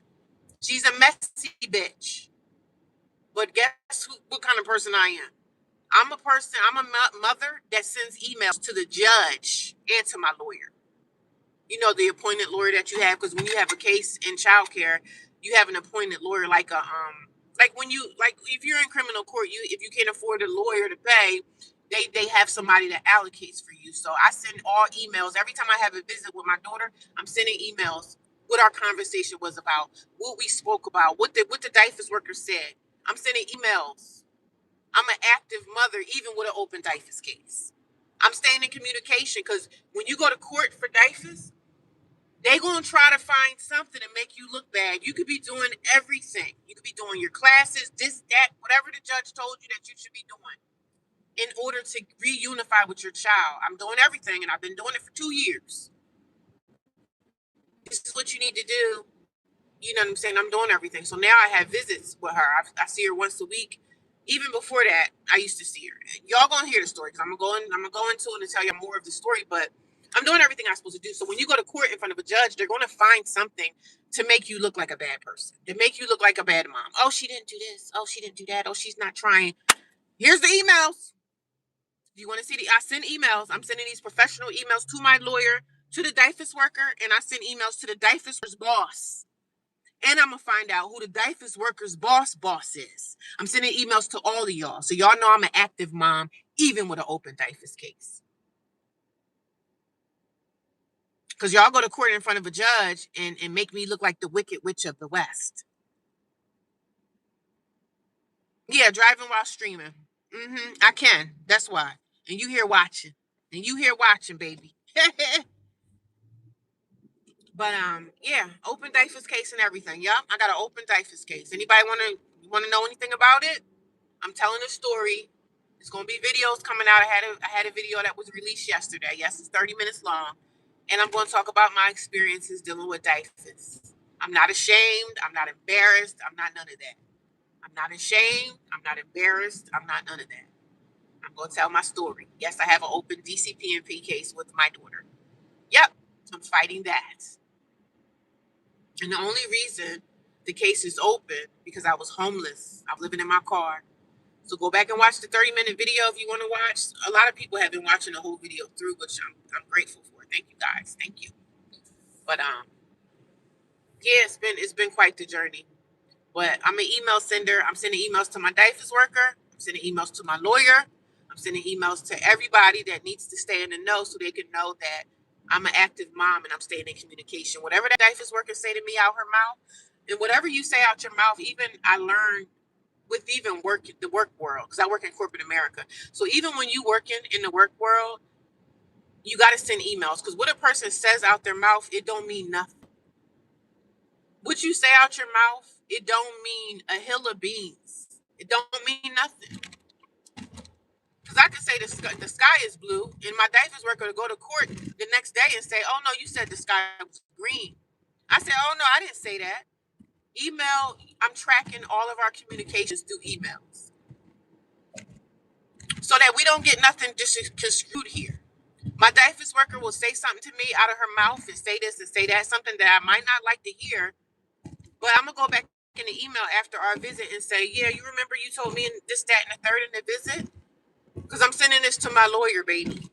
She's a messy bitch. But guess what kind of person I am? I'm a mother that sends emails to the judge and to my lawyer. The appointed lawyer that you have, because when you have a case in childcare, you have an appointed lawyer, like when you, like, if you're in criminal court, if you can't afford a lawyer to pay, they have somebody that allocates for you. So I send all emails every time I have a visit with my daughter. I'm sending emails what our conversation was about, what we spoke about, what the Dyfus worker said. I'm sending emails. I'm an active mother, even with an open Dyfus case. I'm staying in communication, because when you go to court for Dyfus, they gonna try to find something to make you look bad. You could be doing everything. You could be doing your classes, this, that, whatever the judge told you that you should be doing. in order to reunify with your child. I'm doing everything, and I've been doing it for 2 years. This is what you need to do. You know what I'm saying? I'm doing everything. So now I have visits with her. I see her once a week. Even before that, I used to see her. Y'all gonna hear the story because I'm gonna go into it and tell you more of the story. But I'm doing everything I'm supposed to do. So when you go to court in front of a judge, they're gonna find something to make you look like a bad person. To make you look like a bad mom. Oh, she didn't do this. Oh, she didn't do that. Oh, she's not trying. Here's the emails. Do you want to see I send emails. I'm sending these professional emails to my lawyer, to the DIFUS worker, and I send emails to the DIFUS boss. And I'm going to find out who the DIFUS worker's boss is. I'm sending emails to all of y'all. So y'all know I'm an active mom, even with an open DIFUS case. Because y'all go to court in front of a judge and make me look like the Wicked Witch of the West. Yeah, driving while streaming. I can. That's why. And you here watching. And you here watching, baby. But yeah, open DIFUS case and everything. Yup, I got an open DIFUS case. Anybody wanna know anything about it? I'm telling a story. There's gonna be videos coming out. I had a video that was released yesterday. Yes, it's 30 minutes long, and I'm going to talk about my experiences dealing with DIFUS. I'm not ashamed. I'm not embarrassed. I'm not none of that. I'm not ashamed. I'm not embarrassed. I'm not none of that. I'm going to tell my story. Yes, I have an open DCPNP case with my daughter. Yep, I'm fighting that. And the only reason the case is open because I was homeless. I'm living in my car. So go back and watch the 30-minute video if you want to watch. A lot of people have been watching the whole video through, which I'm grateful for. Thank you guys. Thank you. But yeah, it's been quite the journey. But I'm an email sender. I'm sending emails to my DIFUS worker. I'm sending emails to my lawyer. I'm sending emails to everybody that needs to stay in the know so they can know that I'm an active mom and I'm staying in communication. Whatever that DIFUS worker say to me out her mouth, and whatever you say out your mouth, even I learned with even the work world, because I work in corporate America. So even when you work in the work world, you got to send emails because what a person says out their mouth, it don't mean nothing. What you say out your mouth, it don't mean a hill of beans. It don't mean nothing. Because I could say the sky is blue, and my DIFUS worker to go to court the next day and say, oh no, you said the sky was green. I said, oh no, I didn't say that. Email, I'm tracking all of our communications through emails so that we don't get nothing construed here. My DIFUS worker will say something to me out of her mouth and say this and say that, something that I might not like to hear, but I'm going to go back in the email after our visit and say, yeah, you remember you told me this, that, and the third in the visit? Because I'm sending this to my lawyer, baby.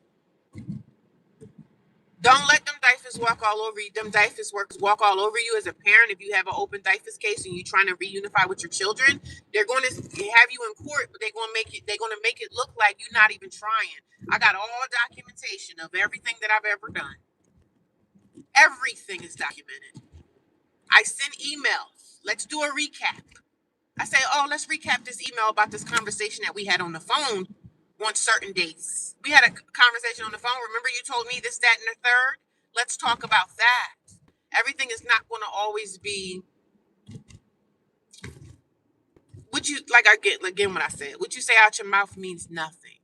Don't let them DIFUS walk all over you. Them DIFUS workers walk all over you as a parent. If you have an open DIFUS case and you're trying to reunify with your children, they're going to have you in court, but they're going to make it look like you're not even trying. I got all documentation of everything that I've ever done. Everything is documented. I send emails. Let's do a recap. I say, oh, let's recap this email about this conversation that we had on the phone on certain dates. We had a conversation on the phone. Remember you told me this, that, and the third? Let's talk about that. Everything is not going to always be what you, like I get, again, what I said. What you say out your mouth means nothing.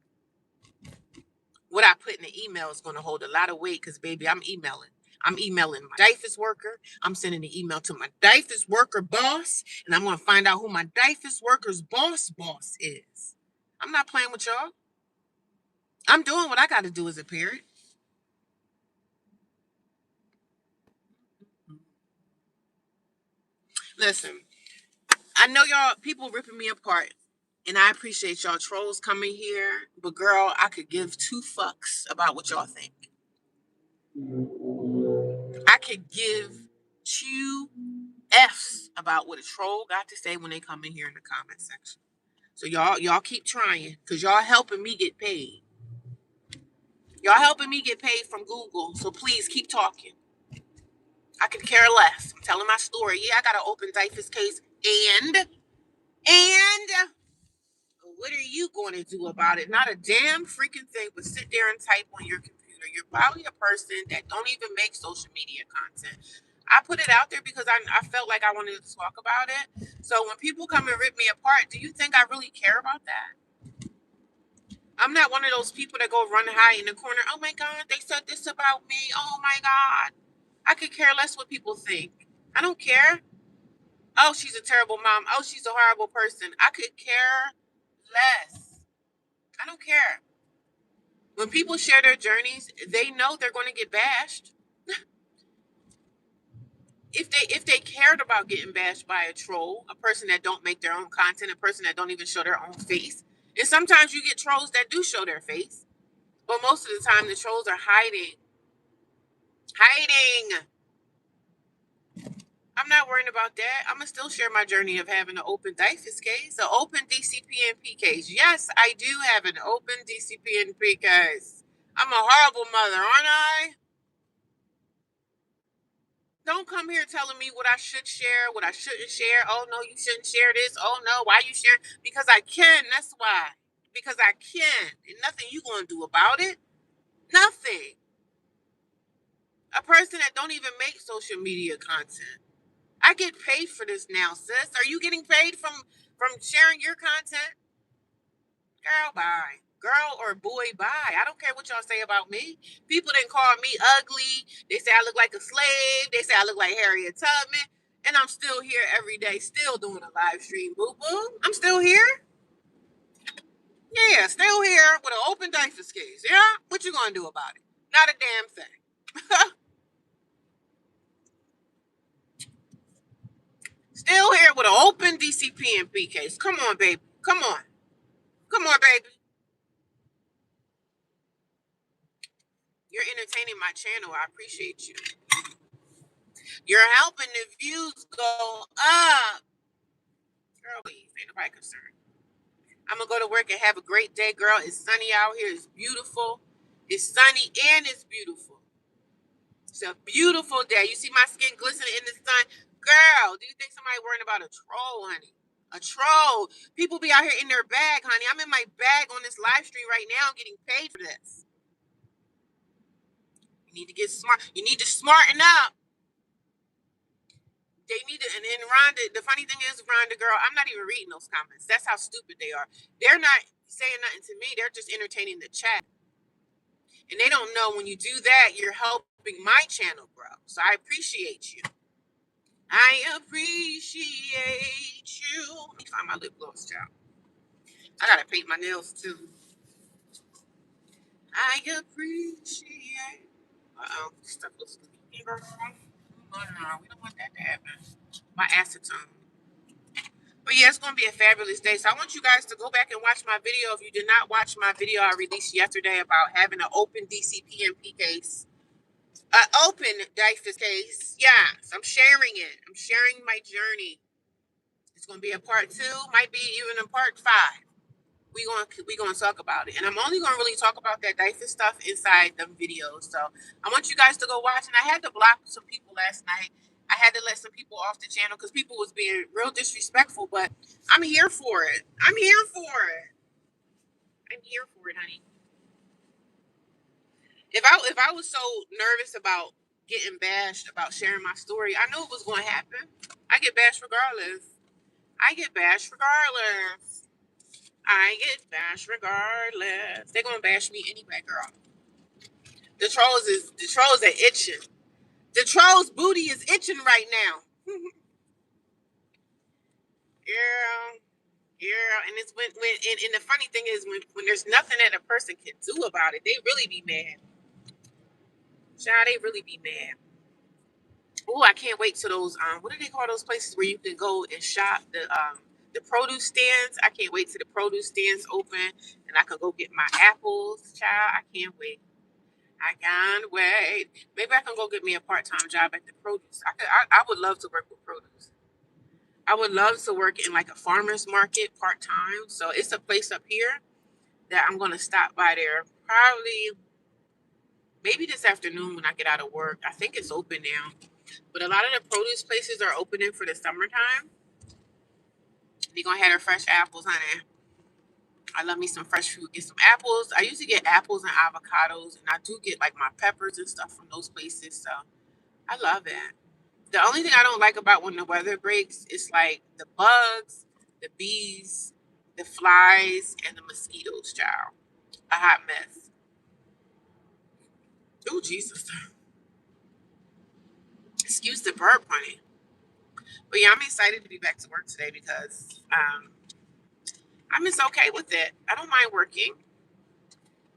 What I put in the email is going to hold a lot of weight because, baby, I'm emailing. I'm emailing my DIFUS worker. I'm sending an email to my DIFUS worker boss, and I'm going to find out who my DIFUS worker's boss is. I'm not playing with y'all. I'm doing what I got to do as a parent. Listen, I know y'all, people ripping me apart, and I appreciate y'all trolls coming here, but girl, I could give two fucks about what y'all think. I could give two F's about what a troll got to say when they come in here in the comment section. So y'all keep trying because y'all helping me get paid. Y'all helping me get paid from Google. So please keep talking. I could care less. I'm telling my story. Yeah, I got an open DIFUS case. And what are you going to do about it? Not a damn freaking thing, but sit there and type on your computer. You're probably a person that don't even make social media content. I put it out there because I felt like I wanted to talk about it. So when people come and rip me apart, do you think I really care about that? I'm not one of those people that go run high in the corner. Oh my God, they said this about me. Oh my God. I could care less what people think. I don't care. Oh, she's a terrible mom. Oh, she's a horrible person. I could care less. I don't care. When people share their journeys, they know they're going to get bashed. If they cared about getting bashed by a troll, a person that don't make their own content, a person that don't even show their own face. And sometimes you get trolls that do show their face. But most of the time the trolls are hiding. Hiding. I'm not worrying about that. I'm gonna still share my journey of having an open DIFUS case, an open DCPNP case. Yes, I do have an open DCPNP case. I'm a horrible mother, aren't I? Don't come here telling me what I should share, what I shouldn't share. Oh no, you shouldn't share this. Oh no, why you share? Because I can. That's why. Because I can, and nothing you gonna do about it. Nothing. A person that don't even make social media content. I get paid for this now, sis. Are you getting paid from sharing your content? Girl, bye. Girl or boy, bye. I don't care what y'all say about me. People didn't call me ugly. They say I look like a slave. They say I look like Harriet Tubman. And I'm still here every day, still doing a live stream, boo boo. I'm still here. Yeah, still here with an open DIFUS case. Yeah? What you gonna do about it? Not a damn thing. Still here with an open DCPNP case. Come on, baby. Come on. Come on, baby. You're entertaining my channel. I appreciate you. You're helping the views go up. Girl, please. Ain't nobody concerned. I'm going to go to work and have a great day, girl. It's sunny out here. It's beautiful. It's sunny and it's beautiful. It's a beautiful day. You see my skin glistening in the sun? Girl, do you think somebody worrying about a troll, honey? A troll. People be out here in their bag, honey. I'm in my bag on this live stream right now. I'm getting paid for this. You need to get smart. You need to smarten up. They need to, and Rhonda, the funny thing is, Rhonda, girl, I'm not even reading those comments. That's how stupid they are. They're not saying nothing to me. They're just entertaining the chat. And they don't know when you do that, you're helping my channel grow. So I appreciate you. I appreciate you. Let me find my lip gloss, child. I gotta paint my nails too. I appreciate. Uh-oh, stuff looks leaking. No, we don't want that to happen. My acetone. But yeah, it's going to be a fabulous day. So I want you guys to go back and watch my video. If you did not watch my video I released yesterday about having an open DCPNP case, an open DIFUS case. Yes, I'm sharing it. I'm sharing my journey. It's going to be a part 2, might be even a part 5. We gonna talk about it, and I'm only gonna really talk about that DIFUS stuff inside them videos. So I want you guys to go watch. And I had to block some people last night. I had to let some people off the channel because people was being real disrespectful. But I'm here for it. I'm here for it. I'm here for it, honey. If I was so nervous about getting bashed about sharing my story, I knew it was going to happen. I get bashed regardless. I get bashed regardless. I get bashed regardless. They're gonna bash me anyway, girl. The trolls are itching. The trolls' booty is itching right now. Yeah, yeah. And it's when and the funny thing is when there's nothing that a person can do about it, they really be mad. Child, they really be mad. Oh, I can't wait to those what do they call those places where you can go and shop, the produce stands. I can't wait till the produce stands open and I can go get my apples. Child, I can't wait. I can't wait. Maybe I can go get me a part-time job at the produce. I would love to work with produce. I would love to work in like a farmer's market part-time. So it's a place up here that I'm going to stop by there probably maybe this afternoon when I get out of work. I think it's open now. But a lot of the produce places are opening for the summertime. They're going to have their fresh apples, honey. I love me some fresh fruit. Get some apples. I usually get apples and avocados, and I do get like my peppers and stuff from those places. So I love it. The only thing I don't like about when the weather breaks is like the bugs, the bees, the flies, and the mosquitoes, child. a hot mess. Oh, Jesus. Excuse the burp, honey. But yeah, I'm excited to be back to work today because I'm just okay with it. I don't mind working.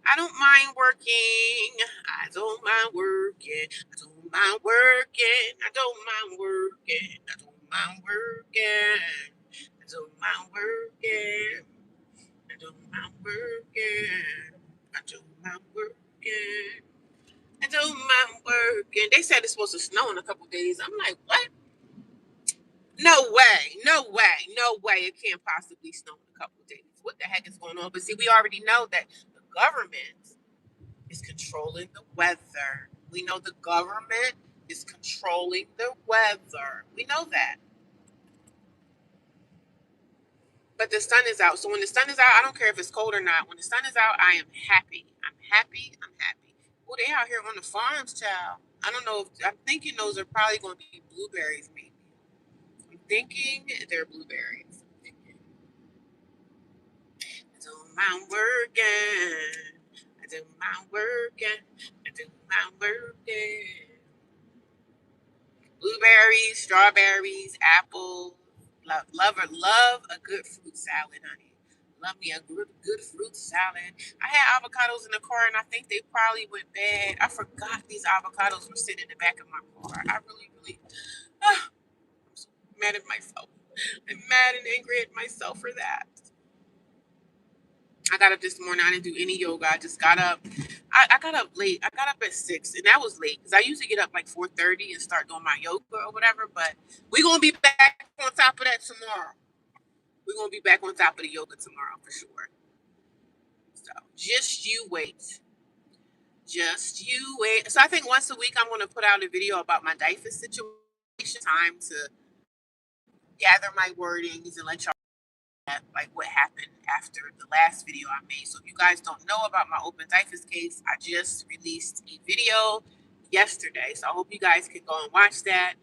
I don't mind working. I don't mind working. I don't mind working. I don't mind working. I don't mind working. I don't mind working. I don't mind working. I don't mind working. I don't mind working. They said it's supposed to snow in a couple days. I'm like, what? No way. No way. No way. It can't possibly snow in a couple days. What the heck is going on? But see, we already know that the government is controlling the weather. We know the government is controlling the weather. We know that. But the sun is out. So when the sun is out, I don't care if it's cold or not. When the sun is out, I am happy. I'm happy. I'm happy. Oh, they out here on the farms, child. I don't know. I'm thinking those are probably going to be blueberries, maybe. I'm thinking they're blueberries. I don't mind working. I don't mind working. I don't mind working. Blueberries, strawberries, apples. Love a good fruit salad, honey. Love me a good fruit salad. I had avocados in the car and I think they probably went bad. I forgot these avocados were sitting in the back of my car. I really, I'm so mad at myself. I'm mad and angry at myself for that. I got up this morning. I didn't do any yoga. I just got up. I got up late. I got up at 6, and that was late because I usually get up like 4:30 and start doing my yoga or whatever. But we're gonna be back on top of that tomorrow. We're gonna be back on top of the yoga tomorrow for sure. So just you wait. Just you wait. So I think once a week I'm gonna put out a video about my DIFUS situation. Time to gather my wordings and let y'all like what happened after the last video I made. So if you guys don't know about my open DIFUS case, I just released a video yesterday. So I hope you guys can go and watch that.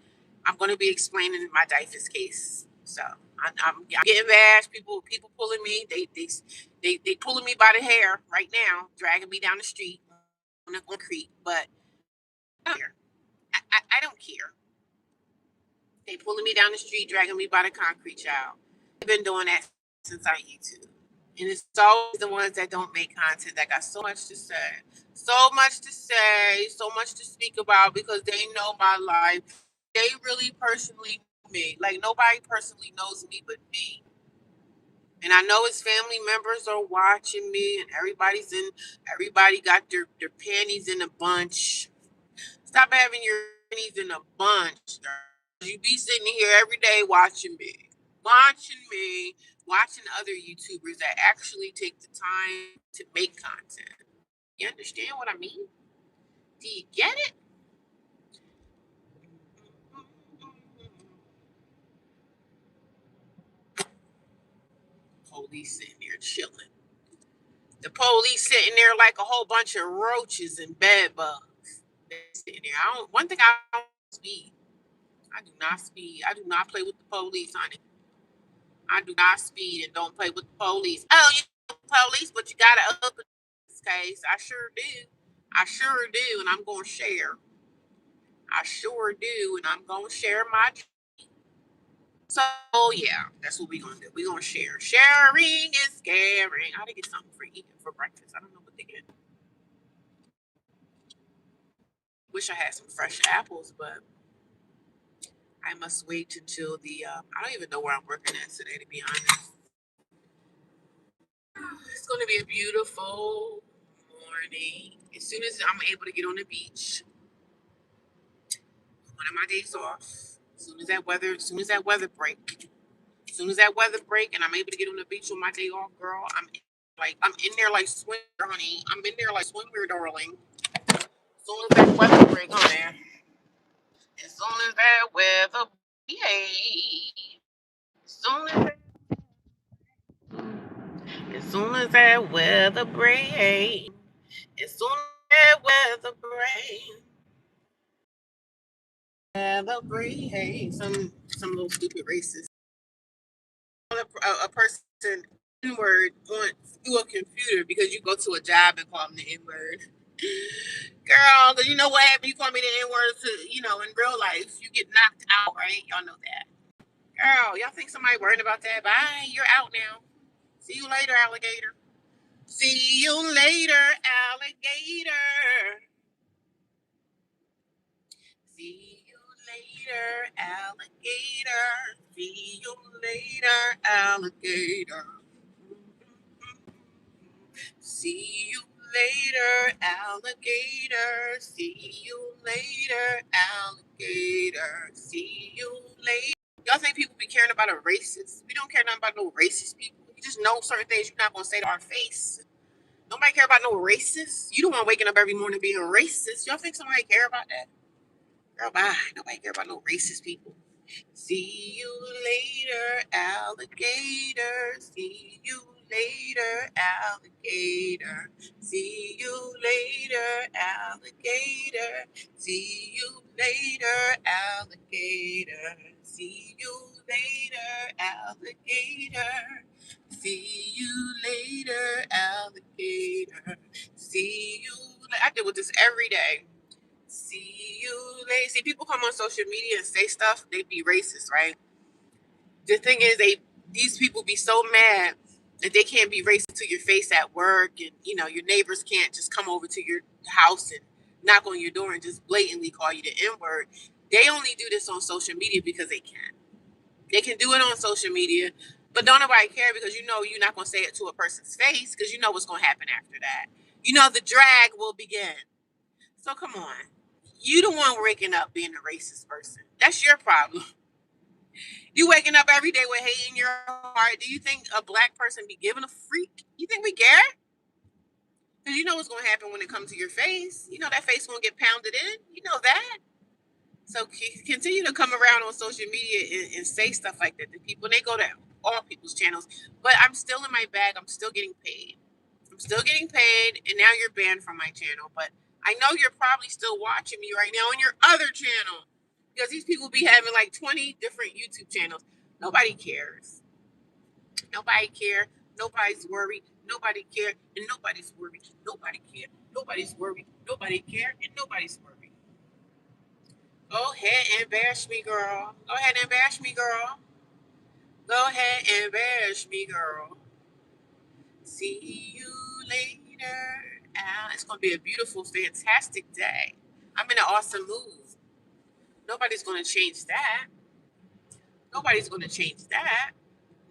I'm going to be explaining my DIFUS case. So I'm getting bashed. People pulling me. They pulling me by the hair right now, dragging me down the street on the concrete. But I don't care. I don't care. They pulling me down the street, dragging me by the concrete, child. I've been doing that since I YouTube. And it's always the ones that don't make content that got so much to say. So much to say, so much to speak about because they know my life. They really personally know me. Like nobody personally knows me but me. And I know his family members are watching me and everybody got their panties in a bunch. Stop having your panties in a bunch. You be sitting here every day watching other YouTubers that actually take the time to make content. You understand what I mean? Do you get it? Police sitting there chilling. The police sitting there like a whole bunch of roaches and bed bugs. They're sitting there. One thing I don't speed. I do not speed. I do not play with the police, honey. I do not speed and don't play with the police. Oh, you know the police, but you gotta open this case. I sure do. I sure do, and I'm gonna share. I sure do, and I'm gonna share my. So yeah, that's what we're gonna do. We're gonna share. Sharing is caring. I gotta get something for eating for breakfast. I don't know what to get. Wish I had some fresh apples, but I must wait until the. I don't even know where I'm working at today, to be honest. It's gonna be a beautiful morning. As soon as I'm able to get on the beach, one of my days off. As soon as that weather break, and I'm able to get on the beach on my day off, girl, I'm in there like swimwear, honey. I'm in there like swimwear, darling. As soon as that weather break, honey. As soon as that weather, yay. As soon as that, as soon as that weather break. As soon as that weather break. Some little stupid racist. A person N-word on through a computer because you go to a job and call them the N-word. Girl, you know what happened? You call me the N-word in real life, you get knocked out, right? Y'all know that. Girl, y'all think somebody worried about that? Bye, you're out now. See you later, alligator. See you later, alligator. See you later, alligator. See you later, alligator. See you later, alligator. See you later, alligator. See you later. Y'all think people be caring about a racist? We don't care nothing about no racist people. You just know certain things you're not gonna say to our face. Nobody care about no racist. You the one waking up every morning being a racist. Y'all think somebody care about that? Girl, bye. Nobody care about no racist people. See you later, alligator. See you later, alligator. See you later, alligator. See you later, alligator. See you later, alligator. See you later, alligator. See you. I deal with this every day. See you later. See, people come on social media and say stuff. They be racist, right? The thing is, these people be so mad that they can't be racist to your face at work, and your neighbors can't just come over to your house and knock on your door and just blatantly call you the N word. They only do this on social media because they can. They can do it on social media, but don't nobody care because you're not gonna say it to a person's face because you know what's gonna happen after that. The drag will begin. So come on. You the one waking up being a racist person. That's your problem. You waking up every day with hate in your heart. Do you think a black person be giving a freak? You think we care? Because you know what's going to happen when it comes to your face. You know that face going to get pounded in. You know that. So continue to come around on social media and say stuff like that to people. They go to all people's channels. But I'm still in my bag. I'm still getting paid. I'm still getting paid. And now you're banned from my channel. But I know you're probably still watching me right now on your other channel. Because these people be having like 20 different YouTube channels. Nobody cares. Nobody care. Nobody's worried. Nobody care. And nobody's worried. Nobody care. Nobody's worried. Nobody care. And nobody's worried. Go ahead and bash me, girl. Go ahead and bash me, girl. Go ahead and bash me, girl. See you later. It's going to be a beautiful, fantastic day. I'm in an awesome mood. Nobody's going to change that. Nobody's going to change that.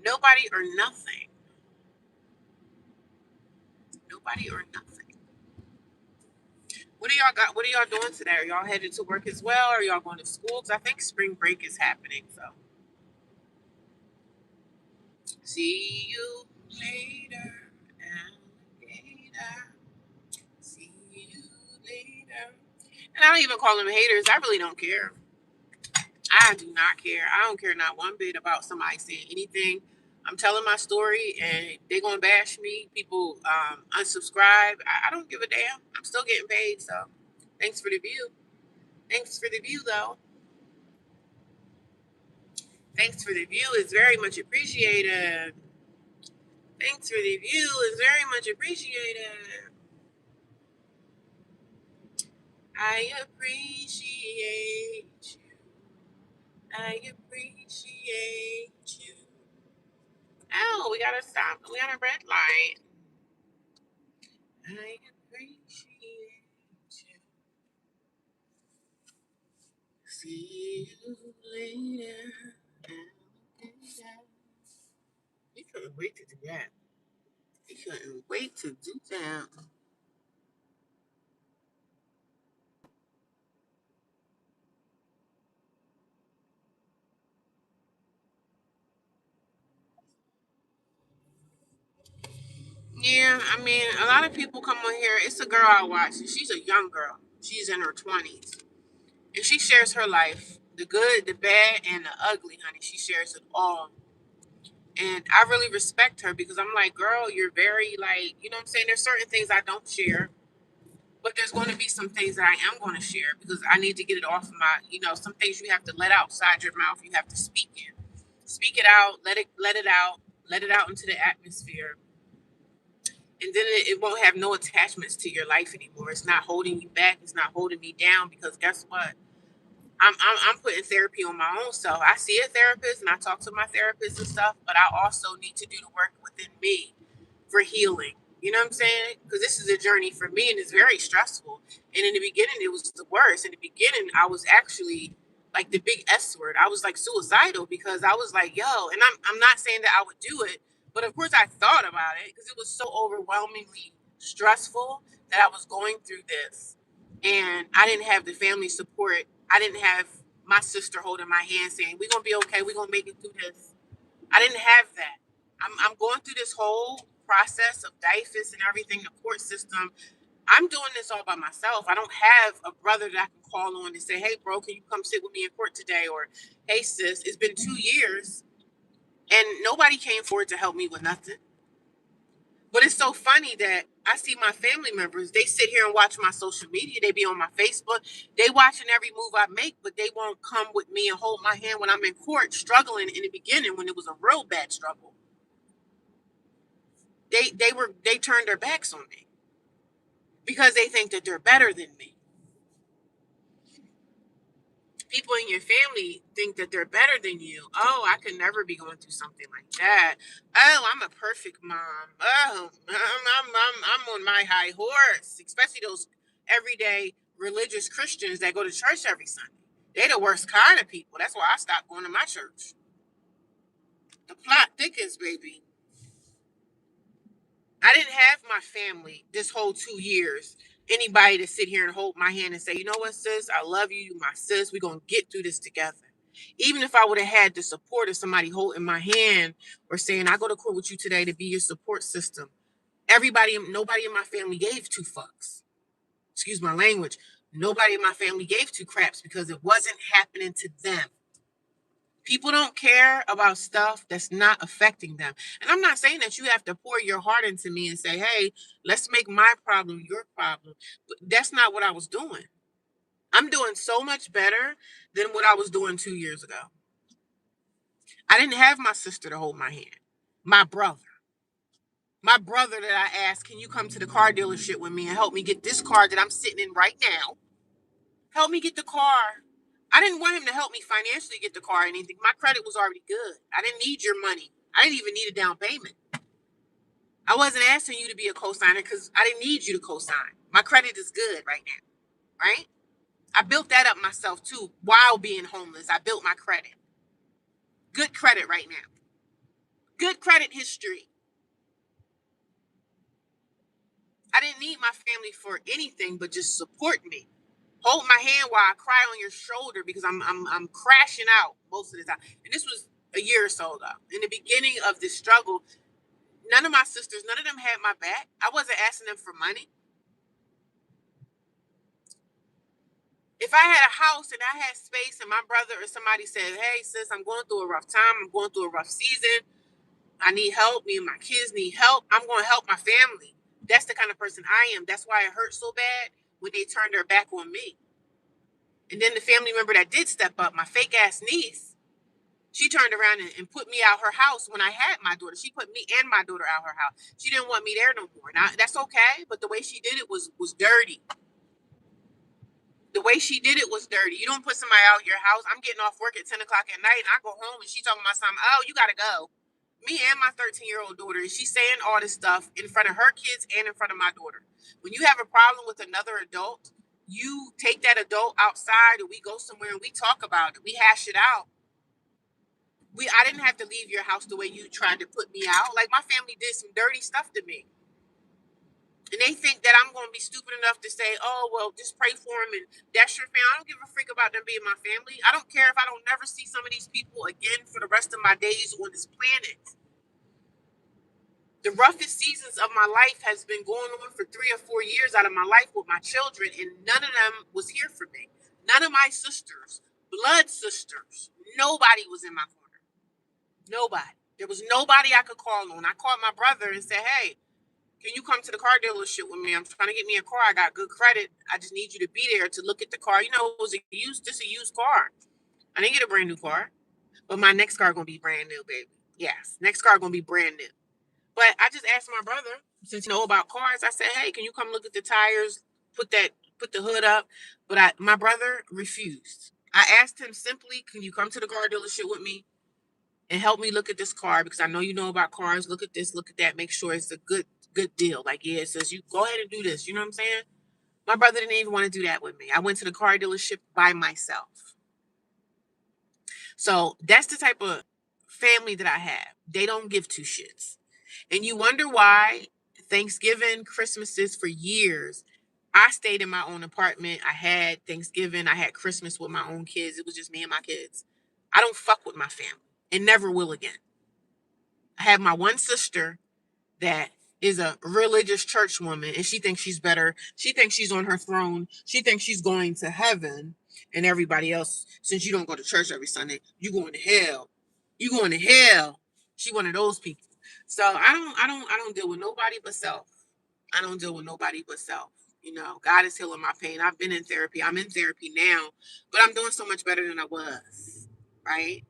Nobody or nothing. Nobody or nothing. What do y'all got? What are y'all doing today? Are y'all headed to work as well? Or are y'all going to school? Because I think spring break is happening. So, see you later, alligator. See you later. And I don't even call them haters. I really don't care. I do not care. I don't care not one bit about somebody saying anything. I'm telling my story and they're going to bash me. People unsubscribe. I don't give a damn. I'm still getting paid. So thanks for the view. Thanks for the view, though. Thanks for the view. It's very much appreciated. Thanks for the view. It's very much appreciated. I appreciate you. I appreciate you. Oh, we gotta stop. We got a red light. I appreciate you. See you later. We couldn't wait to do that. We couldn't wait to do that. Yeah, I mean, a lot of people come on here. It's a girl I watch, and she's a young girl. She's in her 20s. And she shares her life, the good, the bad, and the ugly, honey. She shares it all. And I really respect her because I'm like, girl, you're very, like, you know what I'm saying? There's certain things I don't share, but there's going to be some things that I am going to share because I need to get it off of my, some things you have to let outside your mouth. You have to speak it. Speak it out. Let it out. Let it out into the atmosphere. And then it won't have no attachments to your life anymore. It's not holding you back. It's not holding me down, because guess what? I'm putting therapy on my own self. I see a therapist and I talk to my therapist and stuff, but I also need to do the work within me for healing. You know what I'm saying? Because this is a journey for me and it's very stressful. And in the beginning, it was the worst. In the beginning, I was actually like the big S word. I was like suicidal, because I was like, yo, and I'm not saying that I would do it, but of course I thought about it because it was so overwhelmingly stressful that I was going through this. And I didn't have the family support. I didn't have my sister holding my hand saying, we're going to be okay. We're going to make it through this. I didn't have that. I'm going through this whole process of DIFUS and everything, the court system. I'm doing this all by myself. I don't have a brother that I can call on and say, hey, bro, can you come sit with me in court today? Or, hey, sis, it's been 2 years and nobody came forward to help me with nothing. But it's so funny that I see my family members, they sit here and watch my social media. They be on my Facebook. They watching every move I make, but they won't come with me and hold my hand when I'm in court struggling in the beginning when it was a real bad struggle. They turned their backs on me because they think that they're better than me. People in your family think that they're better than you. Oh, I could never be going through something like that. Oh, I'm a perfect mom. Oh, I'm on my high horse. Especially those everyday religious Christians that go to church every Sunday. They the worst kind of people. That's why I stopped going to my church. The plot thickens, baby. I didn't have my family this whole 2 years. Anybody to sit here and hold my hand and say, you know what, sis, I love you, my sis. We're gonna get through this together. Even if I would have had the support of somebody holding my hand or saying, I go to court with you today to be your support system. Nobody in my family gave two fucks. Excuse my language. Nobody in my family gave two craps because it wasn't happening to them. People don't care about stuff that's not affecting them. And I'm not saying that you have to pour your heart into me and say, hey, let's make my problem your problem. But that's not what I was doing. I'm doing so much better than what I was doing 2 years ago. I didn't have my sister to hold my hand. My brother. My brother that I asked, can you come to the car dealership with me and help me get this car that I'm sitting in right now? Help me get the car. I didn't want him to help me financially get the car or anything. My credit was already good. I didn't need your money. I didn't even need a down payment. I wasn't asking you to be a co-signer because I didn't need you to co-sign. My credit is good right now, right? I built that up myself too while being homeless. I built my credit. Good credit right now. Good credit history. I didn't need my family for anything but just support me. Hold my hand while I cry on your shoulder because I'm crashing out most of the time. And this was a year or so ago. In the beginning of this struggle, none of my sisters, none of them had my back. I wasn't asking them for money. If I had a house and I had space and my brother or somebody said, hey, sis, I'm going through a rough time. I'm going through a rough season. I need help. Me and my kids need help. I'm going to help my family. That's the kind of person I am. That's why it hurt so bad when they turned their back on me. And then the family member that did step up, my fake ass niece, she turned around and put me out her house when I had my daughter. She put me and my daughter out her house. She didn't want me there no more. Now that's okay, but the way she did it was dirty. The way she did it was dirty. You don't put somebody out your house. I'm getting off work at 10 o'clock at night and I go home and she talking about something. Oh, you gotta go. Me and my 13-year-old daughter, she's saying all this stuff in front of her kids and in front of my daughter. When you have a problem with another adult, you take that adult outside and we go somewhere and we talk about it. We hash it out. I didn't have to leave your house the way you tried to put me out. Like my family did some dirty stuff to me. And they think that I'm going to be stupid enough to say, oh, well, just pray for them and that's your family. I don't give a freak about them being my family. I don't care if I don't never see some of these people again for the rest of my days on this planet. The roughest seasons of my life has been going on for 3 or 4 years out of my life with my children, and none of them was here for me. None of my sisters, blood sisters, nobody was in my corner. Nobody. There was nobody I could call on. I called my brother and said, hey, can you come to the car dealership with me? I'm trying to get me a car. I got good credit. I just need you to be there to look at the car. You know, it was just a used car. I didn't get a brand new car, but my next car gonna be brand new, baby. Yes, next car gonna be brand new. But I just asked my brother, since you know about cars, I said, "Hey, can you come look at the tires? Put that, put the hood up." But my brother refused. I asked him simply, "Can you come to the car dealership with me and help me look at this car? Because I know you know about cars. Look at this, look at that. Make sure it's a good deal. Like, yeah, it says you go ahead and do this. You know what I'm saying?" My brother didn't even want to do that with me. I went to the car dealership by myself. So that's the type of family that I have. They don't give two shits. And you wonder why Thanksgiving, Christmases for years, I stayed in my own apartment. I had Thanksgiving, I had Christmas with my own kids. It was just me and my kids. I don't fuck with my family and never will again. I have my one sister that is a religious church woman and she thinks she's better. She thinks she's on her throne. She thinks she's going to heaven. And everybody else, since you don't go to church every Sunday, you going to hell. You going to hell. She one of those people. So I don't deal with nobody but self. I don't deal with nobody but self. You know, God is healing my pain. I've been in therapy. I'm in therapy now, but I'm doing so much better than I was. Right?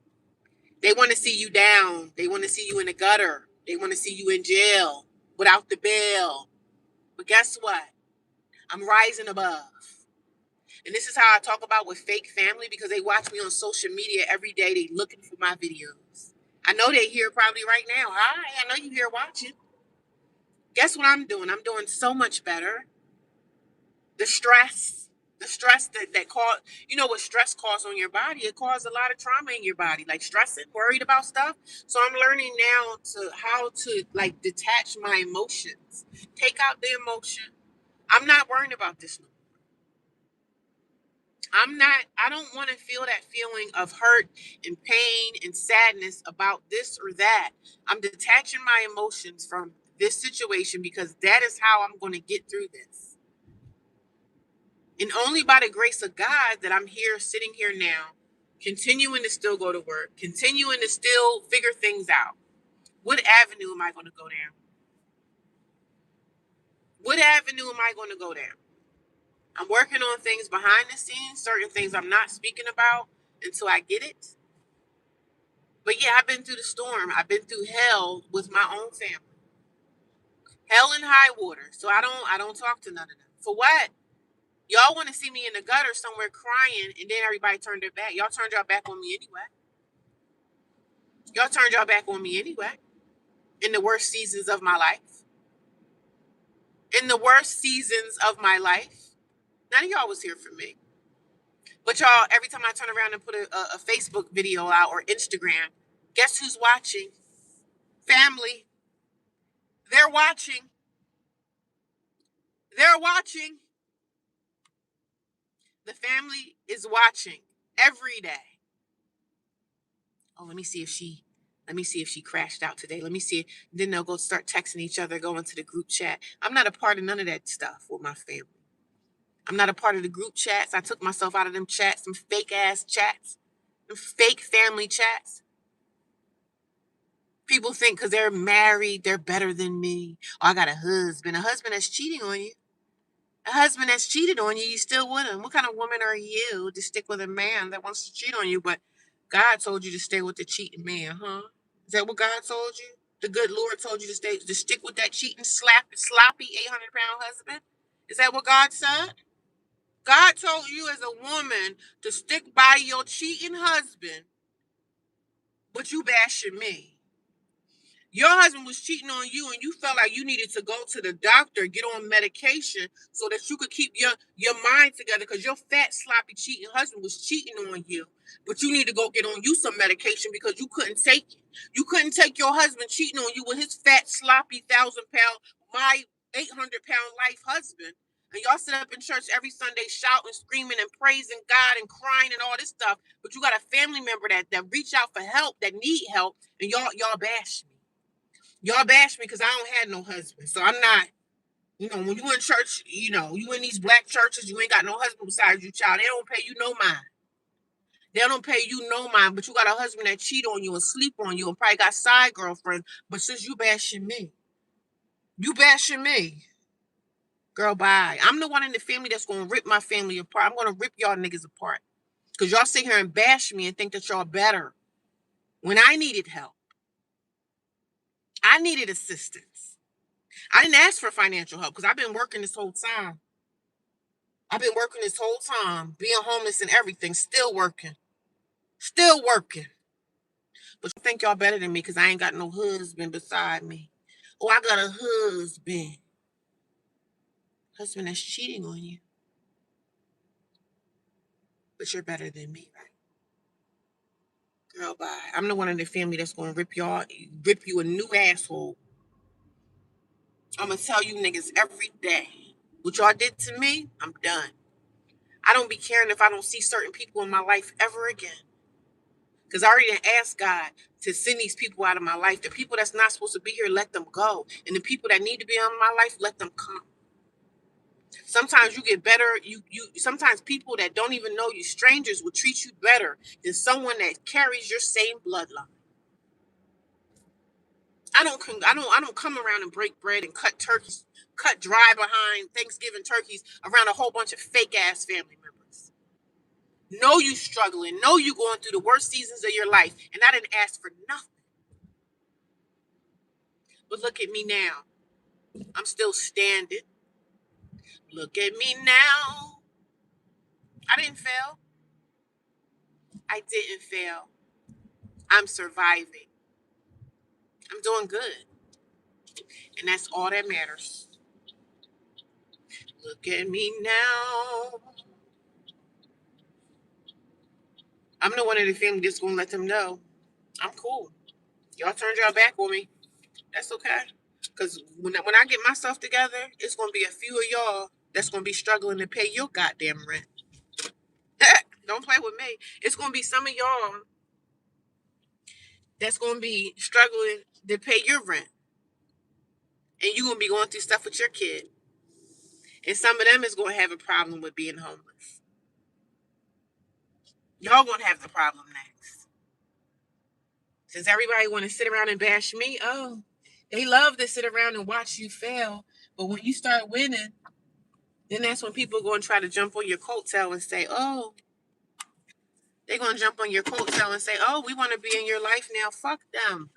They want to see you down. They want to see you in the gutter. They want to see you in jail without the bail. But guess what? I'm rising above. And this is how I talk about with fake family because they watch me on social media every day. They looking for my videos. I know they here probably right now. Hi, I know you here watching. Guess what I'm doing? I'm doing so much better. The stress that cause, you know what stress causes on your body? It causes a lot of trauma in your body, like stressing, worried about stuff. So I'm learning now to how to like detach my emotions, take out the emotion. I'm not worrying about this no more. I don't want to feel that feeling of hurt and pain and sadness about this or that. I'm detaching my emotions from this situation because that is how I'm going to get through this. And only by the grace of God that I'm here, sitting here now, continuing to still go to work, continuing to still figure things out. What avenue am I going to go down? What avenue am I going to go down? I'm working on things behind the scenes, certain things I'm not speaking about until I get it. But yeah, I've been through the storm. I've been through hell with my own family. Hell and high water. So I don't talk to none of them. For what? Y'all want to see me in the gutter somewhere crying and then everybody turned their back. Y'all turned y'all back on me anyway. Y'all turned y'all back on me anyway. In the worst seasons of my life. In the worst seasons of my life. None of y'all was here for me. But y'all, every time I turn around and put a Facebook video out or Instagram, guess who's watching? Family. They're watching. They're watching. The family is watching every day. Oh, let me see if she crashed out today. Let me see. Then they'll go start texting each other, go into the group chat. I'm not a part of none of that stuff with my family. I'm not a part of the group chats. I took myself out of them chats, some fake ass chats, them fake family chats. People think because they're married, they're better than me. Oh, I got a husband. A husband that's cheating on you. A husband that's cheated on you, you still with him. What kind of woman are you to stick with a man that wants to cheat on you? But God told you to stay with the cheating man, huh? Is that what God told you? The good Lord told you to stick with that cheating, sloppy 800-pound husband? Is that what God said? God told you as a woman to stick by your cheating husband, but you bashing me. Your husband was cheating on you and you felt like you needed to go to the doctor, get on medication so that you could keep your mind together because your fat, sloppy, cheating husband was cheating on you. But you need to go get on you some medication because you couldn't take it. You couldn't take your husband cheating on you with his fat, sloppy, 1,000-pound, my 800-pound life husband. And y'all sit up in church every Sunday shouting, screaming, and praising God and crying and all this stuff. But you got a family member that reach out for help, that need help, and y'all bash me. Y'all bash me because I don't have no husband. So I'm not, when you in church, you in these black churches, you ain't got no husband besides you, child. They don't pay you no mind. They don't pay you no mind, but you got a husband that cheat on you and sleep on you and probably got side girlfriends. But since you bashing me, girl, bye. I'm the one in the family that's going to rip my family apart. I'm going to rip y'all niggas apart. Because y'all sit here and bash me and think that y'all better when I needed help. I needed assistance. I didn't ask for financial help because I've been working this whole time. I've been working this whole time, being homeless and everything, still working. Still working. But you think y'all better than me because I ain't got no husband beside me. Oh, I got a husband. Husband that's cheating on you. But you're better than me, right? Girl, bye. I'm the one in the family that's gonna rip you a new asshole. I'm gonna tell you niggas every day. What y'all did to me, I'm done. I don't be caring if I don't see certain people in my life ever again. Because I already asked God to send these people out of my life. The people that's not supposed to be here, let them go. And the people that need to be in my life, let them come. Sometimes you get better. You sometimes people that don't even know you, strangers, will treat you better than someone that carries your same bloodline. I don't come around and break bread and cut turkeys, cut dry behind Thanksgiving turkeys around a whole bunch of fake ass family members. Know you struggling, know you going through the worst seasons of your life, and I didn't ask for nothing. But look at me now. I'm still standing. Look at me now. I didn't fail. I didn't fail. I'm surviving. I'm doing good. And that's all that matters. Look at me now. I'm the one in the family that's going to let them know I'm cool. Y'all turned y'all back on me. That's okay. Because when I get myself together, it's going to be a few of y'all that's going to be struggling to pay your goddamn rent. Don't play with me. It's going to be some of y'all that's going to be struggling to pay your rent. And you're going to be going through stuff with your kid. And some of them is going to have a problem with being homeless. Y'all going to have the problem next. Since everybody want to sit around and bash me, oh, they love to sit around and watch you fail. But when you start winning, then that's when people are going to try to jump on your coattail and say, oh, they're going to jump on your coattail and say, oh, we want to be in your life now. Fuck them.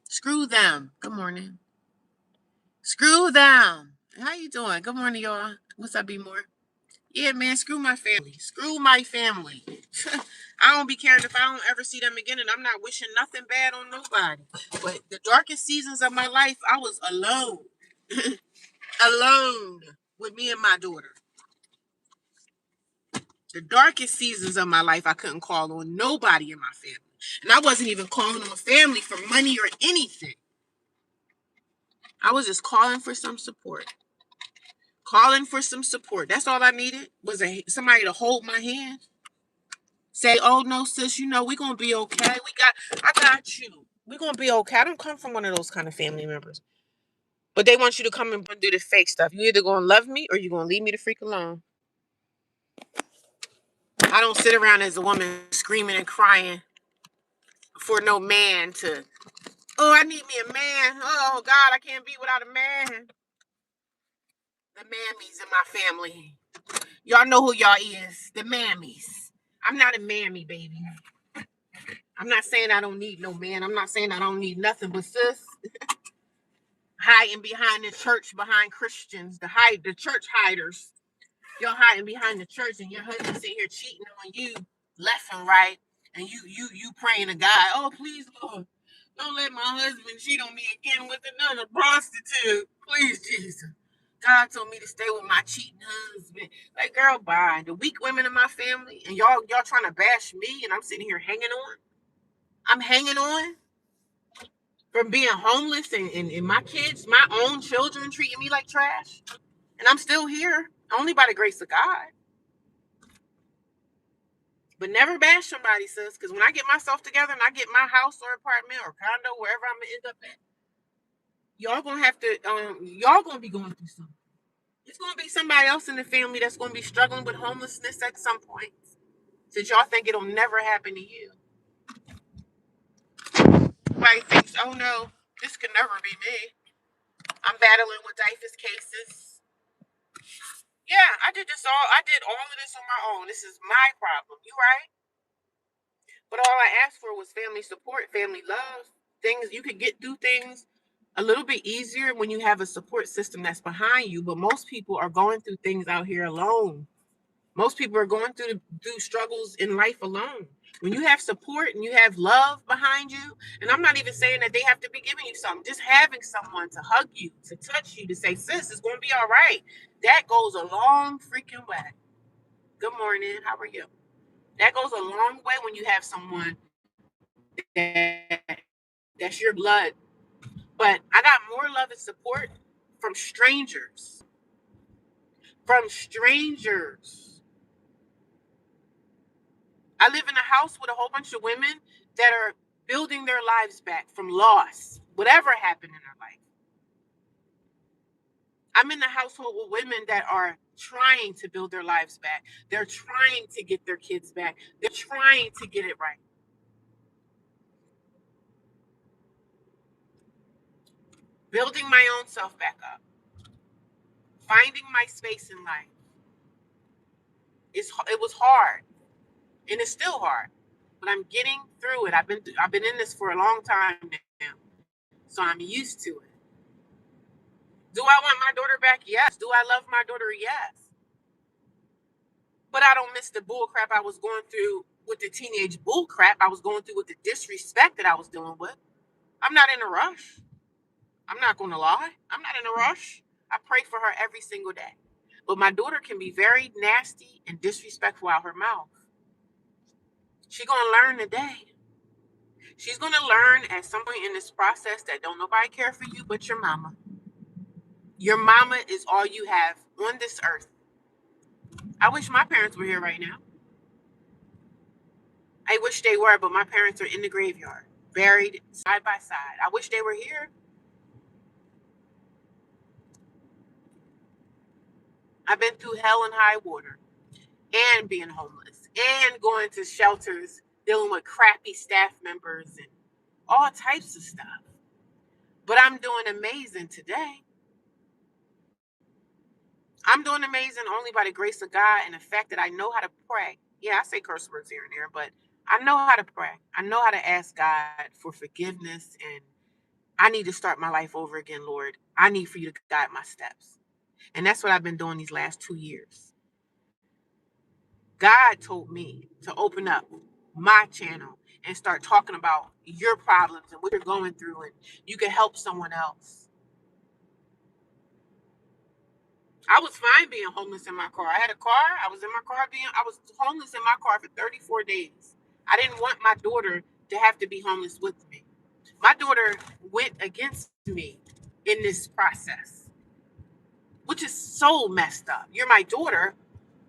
Screw them. Good morning. Screw them. How you doing? Good morning, y'all. What's up, B More? Yeah, man, screw my family. Screw my family. I don't be caring if I don't ever see them again, and I'm not wishing nothing bad on nobody. But the darkest seasons of my life, I was alone. Alone with me and my daughter. The darkest seasons of my life, I couldn't call on nobody in my family. And I wasn't even calling on family for money or anything. I was just calling for some support. Calling for some support. That's all I needed was somebody to hold my hand. Say, oh no, sis, we're gonna be okay. I got you. We're gonna be okay. I don't come from one of those kind of family members. But they want you to come and do the fake stuff. You either gonna love me or you're gonna leave me the freak alone. I don't sit around as a woman screaming and crying for no man to, oh, I need me a man. Oh God, I can't be without a man. The mammies in my family. Y'all know who y'all is. The mammies. I'm not a mammy, baby. I'm not saying I don't need no man. I'm not saying I don't need nothing, but sis, hiding behind the church, behind Christians, the church hiders. You're hiding behind the church, and your husband sitting here cheating on you left and right, and you praying to God, oh please Lord, don't let my husband cheat on me again with another prostitute, please Jesus. God told me to stay with my cheating husband. Like, girl, bye. The weak women in my family, and y'all trying to bash me, and I'm sitting here hanging on. I'm hanging on from being homeless, and my kids, my own children, treating me like trash, and I'm still here only by the grace of God. But never bash somebody, sis, because when I get myself together and I get my house or apartment or condo, wherever I'm gonna end up at, y'all gonna have to, y'all gonna be going through something. It's gonna be somebody else in the family that's gonna be struggling with homelessness at some point. Since y'all think it'll never happen to you. Everybody thinks, oh no, this could never be me. I'm battling with DIFUS cases. Yeah, I did all of this on my own. This is my problem. You right? But all I asked for was family support, family love. Things you could get through things a little bit easier when you have a support system that's behind you, but most people are going through things out here alone. Most people are going through struggles in life alone. When you have support and you have love behind you, and I'm not even saying that they have to be giving you something, just having someone to hug you, to touch you, to say, sis, it's going to be all right. That goes a long freaking way. Good morning. How are you? That goes a long way when you have someone that that's your blood. But I got more love and support from strangers. From strangers. I live in a house with a whole bunch of women that are building their lives back from loss, whatever happened in their life. I'm in the household with women that are trying to build their lives back. They're trying to get their kids back. They're trying to get it right. Building my own self back up. Finding my space in life. It was hard, and it's still hard, but I'm getting through it. I've been in this for a long time now, so I'm used to it. Do I want my daughter back? Yes. Do I love my daughter? Yes. But I don't miss the bull crap I was going through with the teenage bull crap I was going through with the disrespect that I was dealing with. I'm not in a rush. I'm not going to lie. I'm not in a rush. I pray for her every single day. But my daughter can be very nasty and disrespectful out her mouth. She's going to learn today. She's going to learn at some point in this process that don't nobody care for you but your mama. Your mama is all you have on this earth. I wish my parents were here right now. I wish they were, but my parents are in the graveyard, buried side by side. I wish they were here. I've been through hell and high water and being homeless and going to shelters, dealing with crappy staff members and all types of stuff. But I'm doing amazing today. I'm doing amazing only by the grace of God and the fact that I know how to pray. Yeah, I say curse words here and there, but I know how to pray. I know how to ask God for forgiveness, and I need to start my life over again, Lord. I need for you to guide my steps. And that's what I've been doing these last 2 years. God told me to open up my channel and start talking about your problems and what you're going through, and you can help someone else. I was fine being homeless in my car. I had a car. I was in my car I was homeless in my car for 34 days. I didn't want my daughter to have to be homeless with me. My daughter went against me in this process, which is so messed up. You're my daughter.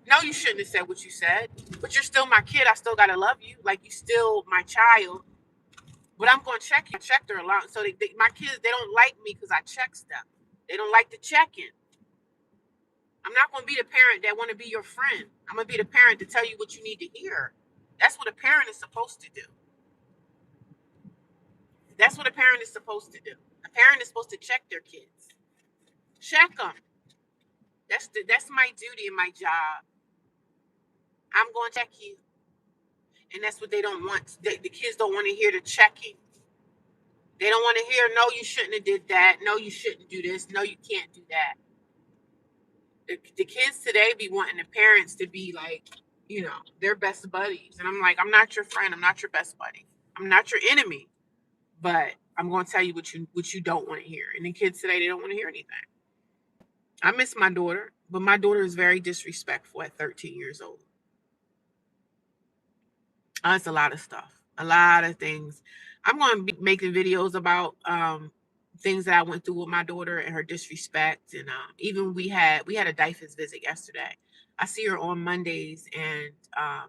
No, you shouldn't have said what you said, but you're still my kid. I still gotta love you. Like, you still my child. But I'm going to check you. I checked her a lot. So my kids, they don't like me because I checks them. They don't like the check-in. I'm not going to be the parent that want to be your friend. I'm going to be the parent to tell you what you need to hear. That's what a parent is supposed to do. That's what a parent is supposed to do. A parent is supposed to check their kids. Check them. That's my duty and my job. I'm going to check you. And that's what they don't want. The kids don't want to hear the checking. They don't want to hear, no, you shouldn't have did that. No, you shouldn't do this. No, you can't do that. The kids today be wanting the parents to be like, their best buddies. And I'm like, I'm not your friend. I'm not your best buddy. I'm not your enemy. But I'm going to tell you what you don't want to hear. And the kids today, they don't want to hear anything. I miss my daughter, but my daughter is very disrespectful at 13 years old. It's a lot of stuff, a lot of things. I'm going to be making videos about things that I went through with my daughter and her disrespect. And even we had a DIFAS visit yesterday. I see her on Mondays, and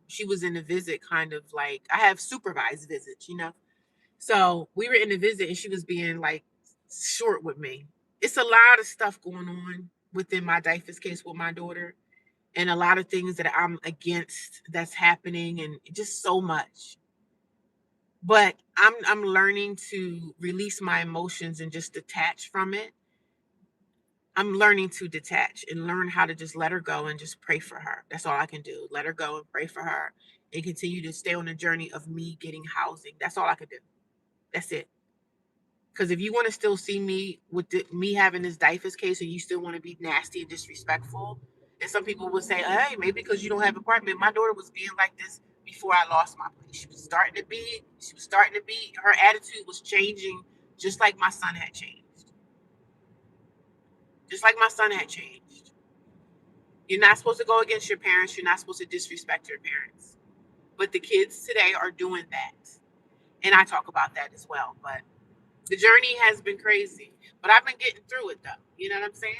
she was in the visit kind of like, I have supervised visits. So we were in the visit, and she was being like short with me. It's a lot of stuff going on within my DIFAS case with my daughter, and a lot of things that I'm against that's happening, and just so much. But I'm learning to release my emotions and just detach from it. I'm learning to detach and learn how to just let her go and just pray for her. That's all I can do. Let her go and pray for her and continue to stay on the journey of me getting housing. That's all I can do. That's it. Because if you want to still see me with me having this DIFUS case and you still want to be nasty and disrespectful, and some people will say, hey, maybe because you don't have an apartment. My daughter was being like this before I lost my place. She was starting to be, her attitude was changing just like my son had changed. Just like my son had changed. You're not supposed to go against your parents. You're not supposed to disrespect your parents. But the kids today are doing that. And I talk about that as well. But the journey has been crazy. But I've been getting through it though. You know what I'm saying?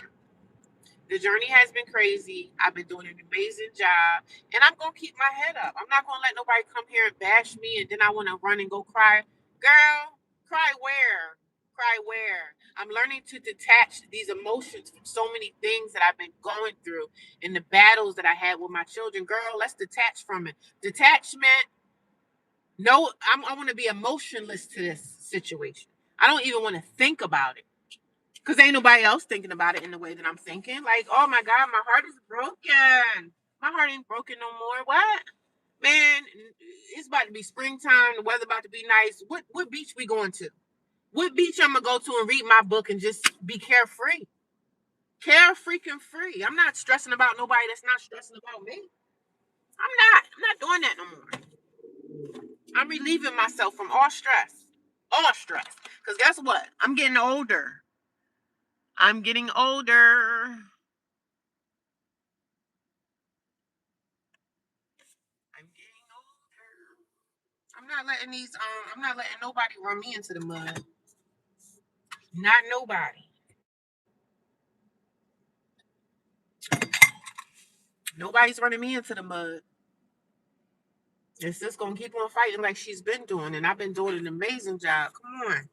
The journey has been crazy. I've been doing an amazing job. And I'm going to keep my head up. I'm not going to let nobody come here and bash me and then I want to run and go cry. Girl, cry where? Cry where? I'm learning to detach these emotions from so many things that I've been going through and the battles that I had with my children. Girl, let's detach from it. Detachment. No, I want to be emotionless to this situation. I don't even want to think about it. Because ain't nobody else thinking about it in the way that I'm thinking. Like, oh my God, my heart is broken. My heart ain't broken no more. What? Man, it's about to be springtime. The weather about to be nice. What beach we going to? What beach I'm going to go to and read my book and just be carefree? Carefreaking free. I'm not stressing about nobody that's not stressing about me. I'm not doing that no more. I'm relieving myself from all stress. All stress. Because guess what? I'm getting older. I'm getting older. I'm getting older. I'm not letting nobody run me into the mud. Not nobody. Nobody's running me into the mud. It's just gonna keep on fighting like she's been doing, and I've been doing an amazing job. Come on.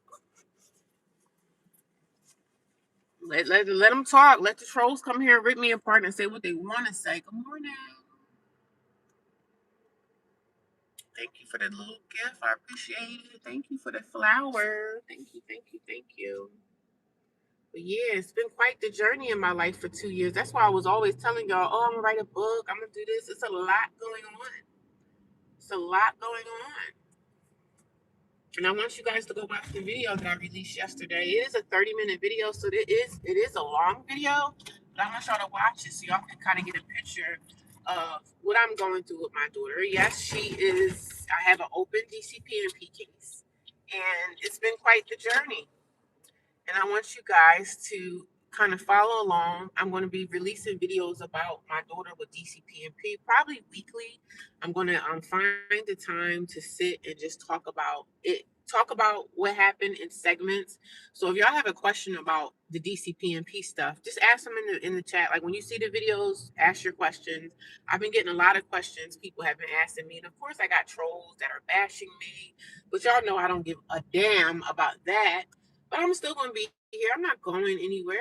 Let them talk. Let the trolls come here and rip me apart and say what they want to say. Good morning. Thank you for the little gift. I appreciate it. Thank you for the flower. Thank you, thank you, thank you. But yeah, it's been quite the journey in my life for 2 years. That's why I was always telling y'all, oh, I'm gonna write a book. I'm gonna do this. It's a lot going on. It's a lot going on. And I want you guys to go watch the video that I released yesterday. It is a 30-minute video, so it is a long video, but I want y'all to watch it so y'all can kind of get a picture of what I'm going through with my daughter. Yes, she is. I have an open DCP&P case, and it's been quite the journey. And I want you guys to kind of follow along. I'm going to be releasing videos about my daughter with DCP&P probably weekly. I'm going to find the time to sit and just talk about it, talk about what happened in segments. So if y'all have a question about the DCP&P stuff, just ask them in the chat. Like when you see the videos, ask your questions. I've been getting a lot of questions people have been asking me. And of course, I got trolls that are bashing me, but y'all know I don't give a damn about that. But I'm still going to be here. I'm not going anywhere.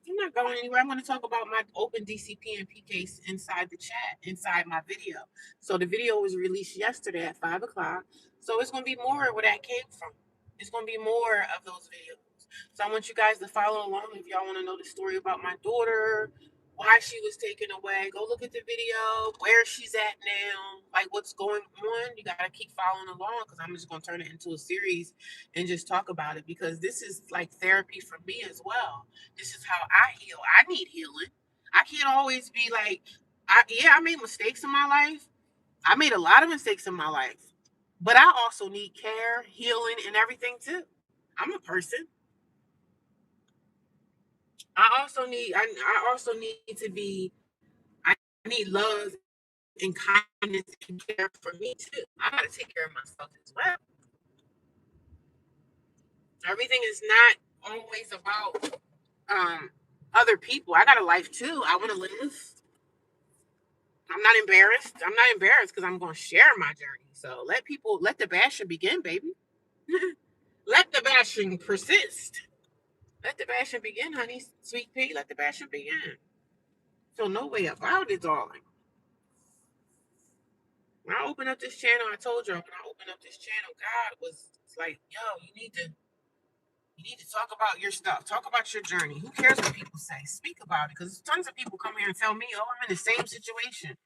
I'm not going anywhere. I'm going to talk about my open DCP&P case inside the chat, inside my video. So the video was released yesterday at 5 o'clock. So it's going to be more where that came from. It's going to be more of those videos. So I want you guys to follow along if y'all want to know the story about my daughter, why she was taken away. Go look at the video, where she's at now, like what's going on. You got to keep following along because I'm just going to turn it into a series and just talk about it because this is like therapy for me as well. This is how I heal. I need healing. I can't always be like, I made mistakes in my life. I made a lot of mistakes in my life, but I also need care, healing, and everything too. I'm a person. I also need to be. I need love and kindness and care for me too. I gotta take care of myself as well. Everything is not always about other people. I got a life too. I want to live. I'm not embarrassed. I'm not embarrassed because I'm going to share my journey. So let the bashing begin, baby. Let the bashing persist. Let the bashing begin, honey. Sweet pea, let the bashing begin. Feel no way about it, darling. When I opened up this channel, I told you when I opened up this channel, God was like, yo, you need to talk about your stuff. Talk about your journey. Who cares what people say? Speak about it. Because tons of people come here and tell me, oh, I'm in the same situation.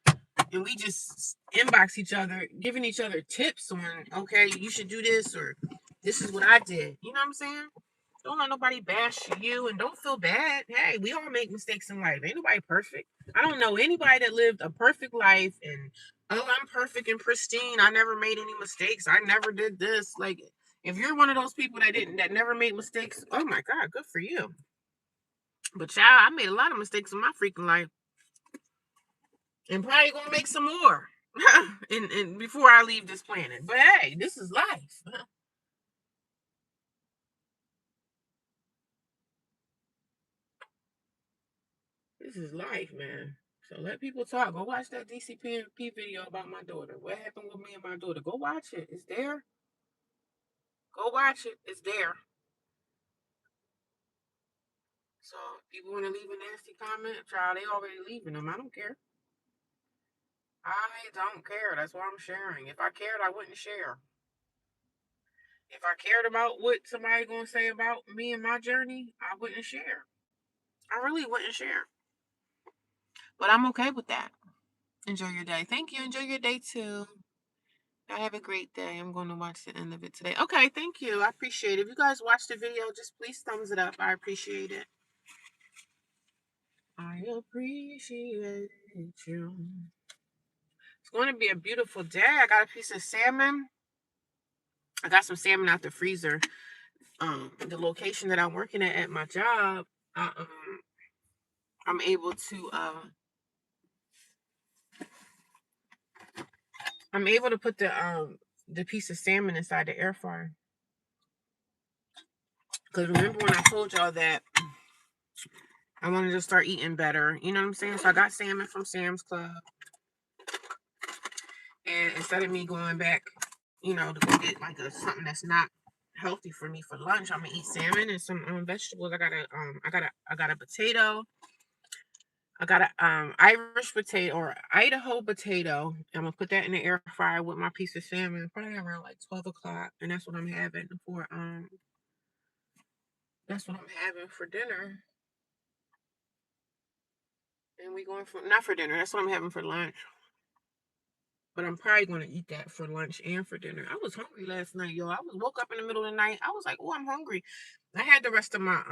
And we just inbox each other, giving each other tips on, okay, you should do this or This is what I did. You know what I'm saying? Don't let nobody bash you, and don't feel bad. Hey, we all make mistakes in life. Ain't nobody perfect. I don't know anybody that lived a perfect life and, oh, I'm perfect and pristine. I never made any mistakes. I never did this. Like, if you're one of those people that never made mistakes, oh my God, good for you. But child, I made a lot of mistakes in my freaking life, and probably gonna make some more. and before I leave this planet. But hey, this is life. This is life, man. So let people talk. Go watch that DCP video about my daughter. What happened with me and my daughter? Go watch it. It's there. Go watch it. It's there. So if people want to leave a nasty comment, child, they already leaving them. I don't care. I don't care. That's why I'm sharing. If I cared, I wouldn't share. If I cared about what somebody gonna say about me and my journey, I wouldn't share. I really wouldn't share. But I'm okay with that. Enjoy your day. Thank you. Enjoy your day too. I have a great day. I'm going to watch the end of it today. Okay, thank you. I appreciate it. If you guys watch the video, just please thumbs it up. I appreciate it. I appreciate you. It's going to be a beautiful day. I got a piece of salmon. I got some salmon out the freezer. The location that I'm working at my job, I'm able to put the piece of salmon inside the air fryer. Because remember when I told y'all that I wanted to start eating better, you know what I'm saying? So I got salmon from Sam's Club. And instead of me going back, to go get like something that's not healthy for me for lunch, I'm gonna eat salmon and some vegetables. I got a potato. I got a Irish potato or Idaho potato. I'm gonna put that in the air fryer with my piece of salmon, probably around like 12 o'clock, and that's what I'm having for dinner. And we going for not for dinner. That's what I'm having for lunch. But I'm probably going to eat that for lunch and for dinner. I was hungry last night, yo. I woke up in the middle of the night. I was like, oh, I'm hungry. I had the rest of my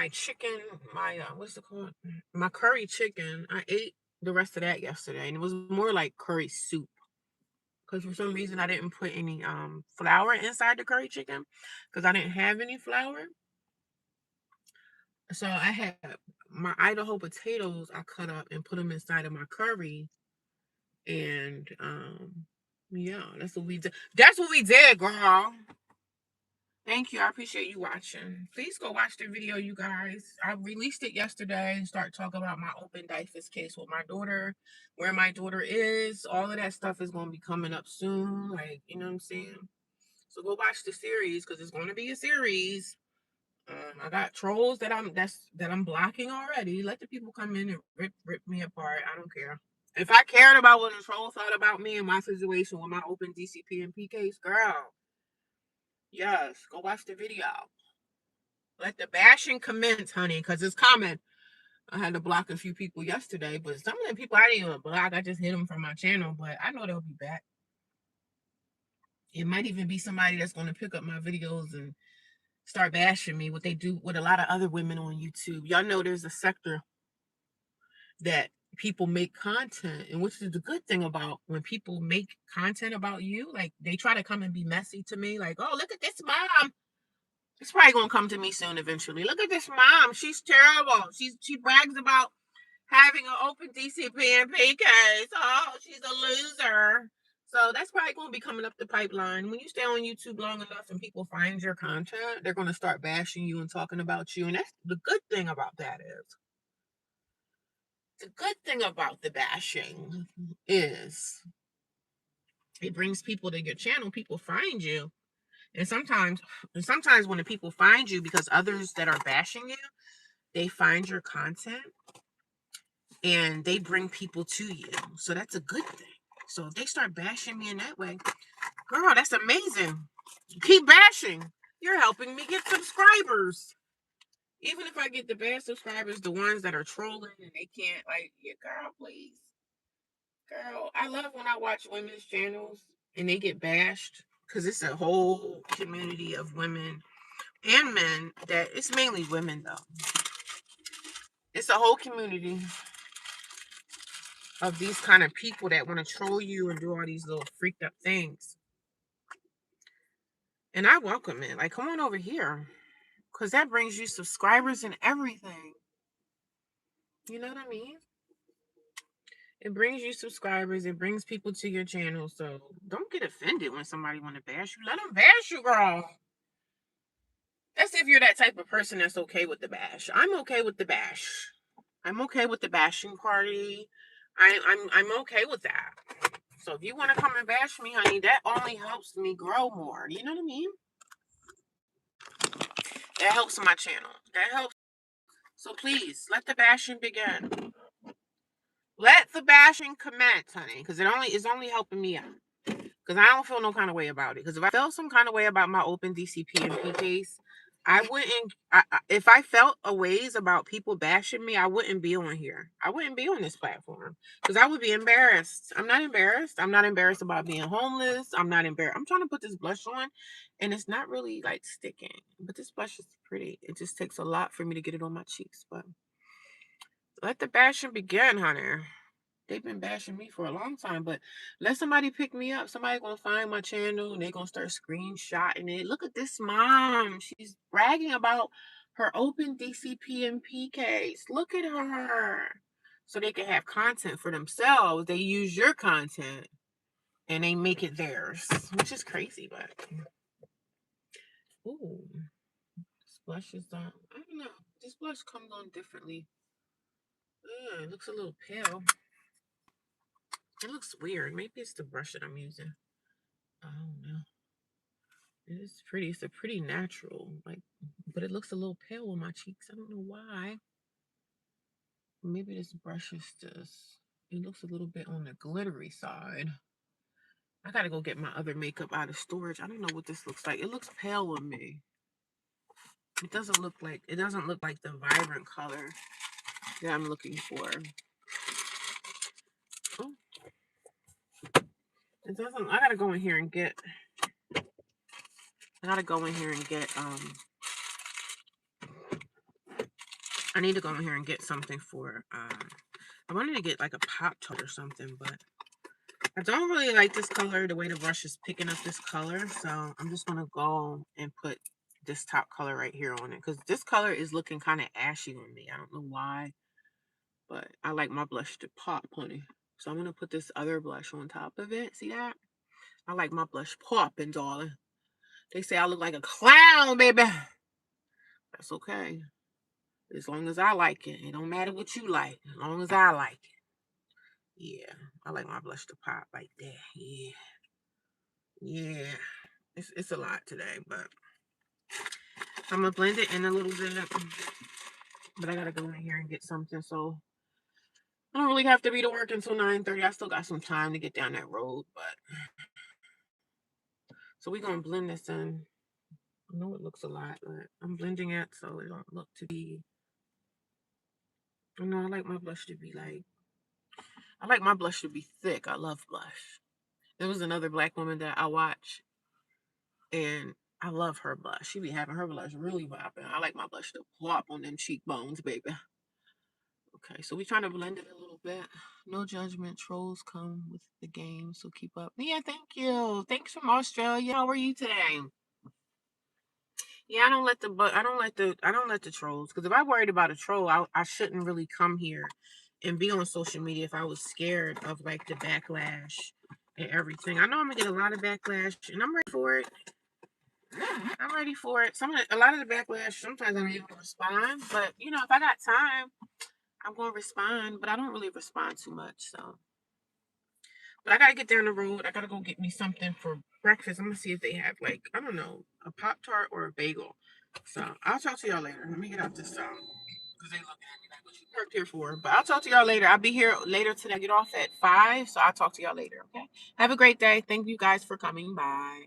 chicken, my what's it called? My curry chicken. I ate the rest of that yesterday, and it was more like curry soup. Because for some reason I didn't put any flour inside the curry chicken because I didn't have any flour. So I had my Idaho potatoes I cut up and put them inside of my curry. And yeah, that's what we did. That's what we did, girl. Thank you. I appreciate you watching. Please go watch the video, you guys. I released it yesterday and start talking about my open DIFUS case with my daughter, where my daughter is. All of that stuff is going to be coming up soon. Like, you know what I'm saying? So go watch the series because it's going to be a series. I got trolls that I'm blocking already. Let the people come in and rip me apart. I don't care. If I cared about what the troll thought about me and my situation with my open DCP and P case, girl, yes, go watch the video. Let the bashing commence, honey, because it's coming. I had to block a few people yesterday, but some of the people I didn't even block. I just hid them from my channel, but I know they'll be back. It might even be somebody that's going to pick up my videos and start bashing me, what they do with a lot of other women on YouTube. Y'all know there's a sector that people make content, and which is the good thing about when people make content about you, like they try to come and be messy to me, like, oh, look at this mom. It's probably gonna come to me soon eventually. Look at this mom, she's terrible. She brags about having an open DCP and PKs. Oh, she's a loser. So that's probably going to be coming up the pipeline. When you stay on YouTube long enough and people find your content, they're going to start bashing you and talking about you. And that's the good thing about that is the good thing about the bashing is it brings people to your channel. People find you. And sometimes when the people find you because others that are bashing you, they find your content and they bring people to you. So that's a good thing. So if they start bashing me in that way, girl, that's amazing. Keep bashing. You're helping me get subscribers. Even if I get the bad subscribers, the ones that are trolling and they can't, like, yeah, girl, please. Girl, I love when I watch women's channels and they get bashed. because it's a whole community of women and men that it's mainly women though. It's a whole community of these kind of people that want to troll you and do all these little freaked up things. And I welcome it. Like, come on over here. Because that brings you subscribers and everything. You know what I mean? It brings you subscribers. It brings people to your channel. So don't get offended when somebody want to bash you. Let them bash you, girl. That's if you're that type of person that's okay with the bash. I'm okay with the bash. I'm okay with the bashing party. I'm okay with that. So if you want to come and bash me, honey, that only helps me grow more. You know what I mean? That helps my channel. That helps. So please let the bashing begin. Let the bashing commence, honey, because it's only helping me out. Because I don't feel no kind of way about it. Because if I felt some kind of way about my open DCP and P case, I wouldn't. If I felt a ways about people bashing me, I wouldn't be on here. I wouldn't be on this platform because I would be embarrassed. I'm not embarrassed. I'm not embarrassed about being homeless. I'm not embarrassed. I'm trying to put this blush on, and it's not really like sticking. But this blush is pretty. It just takes a lot for me to get it on my cheeks. But let the bashing begin, honey. They've been bashing me for a long time, but let somebody pick me up. Somebody gonna find my channel and they gonna start screenshotting it. Look at this mom. She's bragging about her open DCP and P case. Look at her. So they can have content for themselves. They use your content and they make it theirs, which is crazy, but ooh, this blush is I don't know. This blush comes on differently. It looks a little pale. It looks weird. Maybe it's the brush that I'm using. I don't know. It's pretty. It's a pretty natural, like, but it looks a little pale on my cheeks. I don't know why. Maybe this brush is just. It looks a little bit on the glittery side. I gotta go get my other makeup out of storage. I don't know what this looks like. It looks pale on me. It doesn't look like. It doesn't look like the vibrant color that I'm looking for. Oh, it doesn't. I gotta go in here and get. I gotta go in here and get. I need to go in here and get something for. I wanted to get like a Pop-Tart or something, but I don't really like this color, the way the brush is picking up this color. So I'm just going to go and put this top color right here on it. Because this color is looking kind of ashy on me. I don't know why. But I like my blush to pop, honey. So I'm going to put this other blush on top of it. See that? I like my blush popping, darling. They say I look like a clown, baby. That's okay. As long as I like it. It don't matter what you like. As long as I like it. Yeah. I like my blush to pop like that. Yeah. Yeah. It's a lot today, but I'm gonna blend it in a little bit. But I gotta go in here and get something, so I don't really have to be to work until 9:30. I still got some time to get down that road, but so we're gonna blend this in. I know it looks a lot, but I'm blending it so it don't look to be. I know I like my blush to be like. I like my blush to be thick. I love blush. There was another black woman that I watch, and I love her blush. She be having her blush really popping. I like my blush to pop on them cheekbones, baby. Okay, so we're trying to blend it a little bit. No judgment. Trolls come with the game, so keep up. Yeah, thank you. Thanks from Australia. How are you today? Yeah, I don't let the trolls, because if I worried about a troll, I shouldn't really come here and be on social media if I was scared of like the backlash and everything. I know I'm gonna get a lot of backlash, and I'm ready for it. I'm ready for it. A lot of the backlash, sometimes I don't even respond, but you know, if I got time, I'm gonna respond. But I don't really respond too much, so. But I gotta get down the road. I gotta go get me something for breakfast. I'm gonna see if they have like, I don't know, a Pop-Tart or a bagel. So I'll talk to y'all later. Let me get out this because they looking at me like what you worked here for. But I'll talk to y'all later. I'll be here later today. I get off at 5, so I'll talk to y'all later. Okay. Have a great day. Thank you guys for coming. Bye.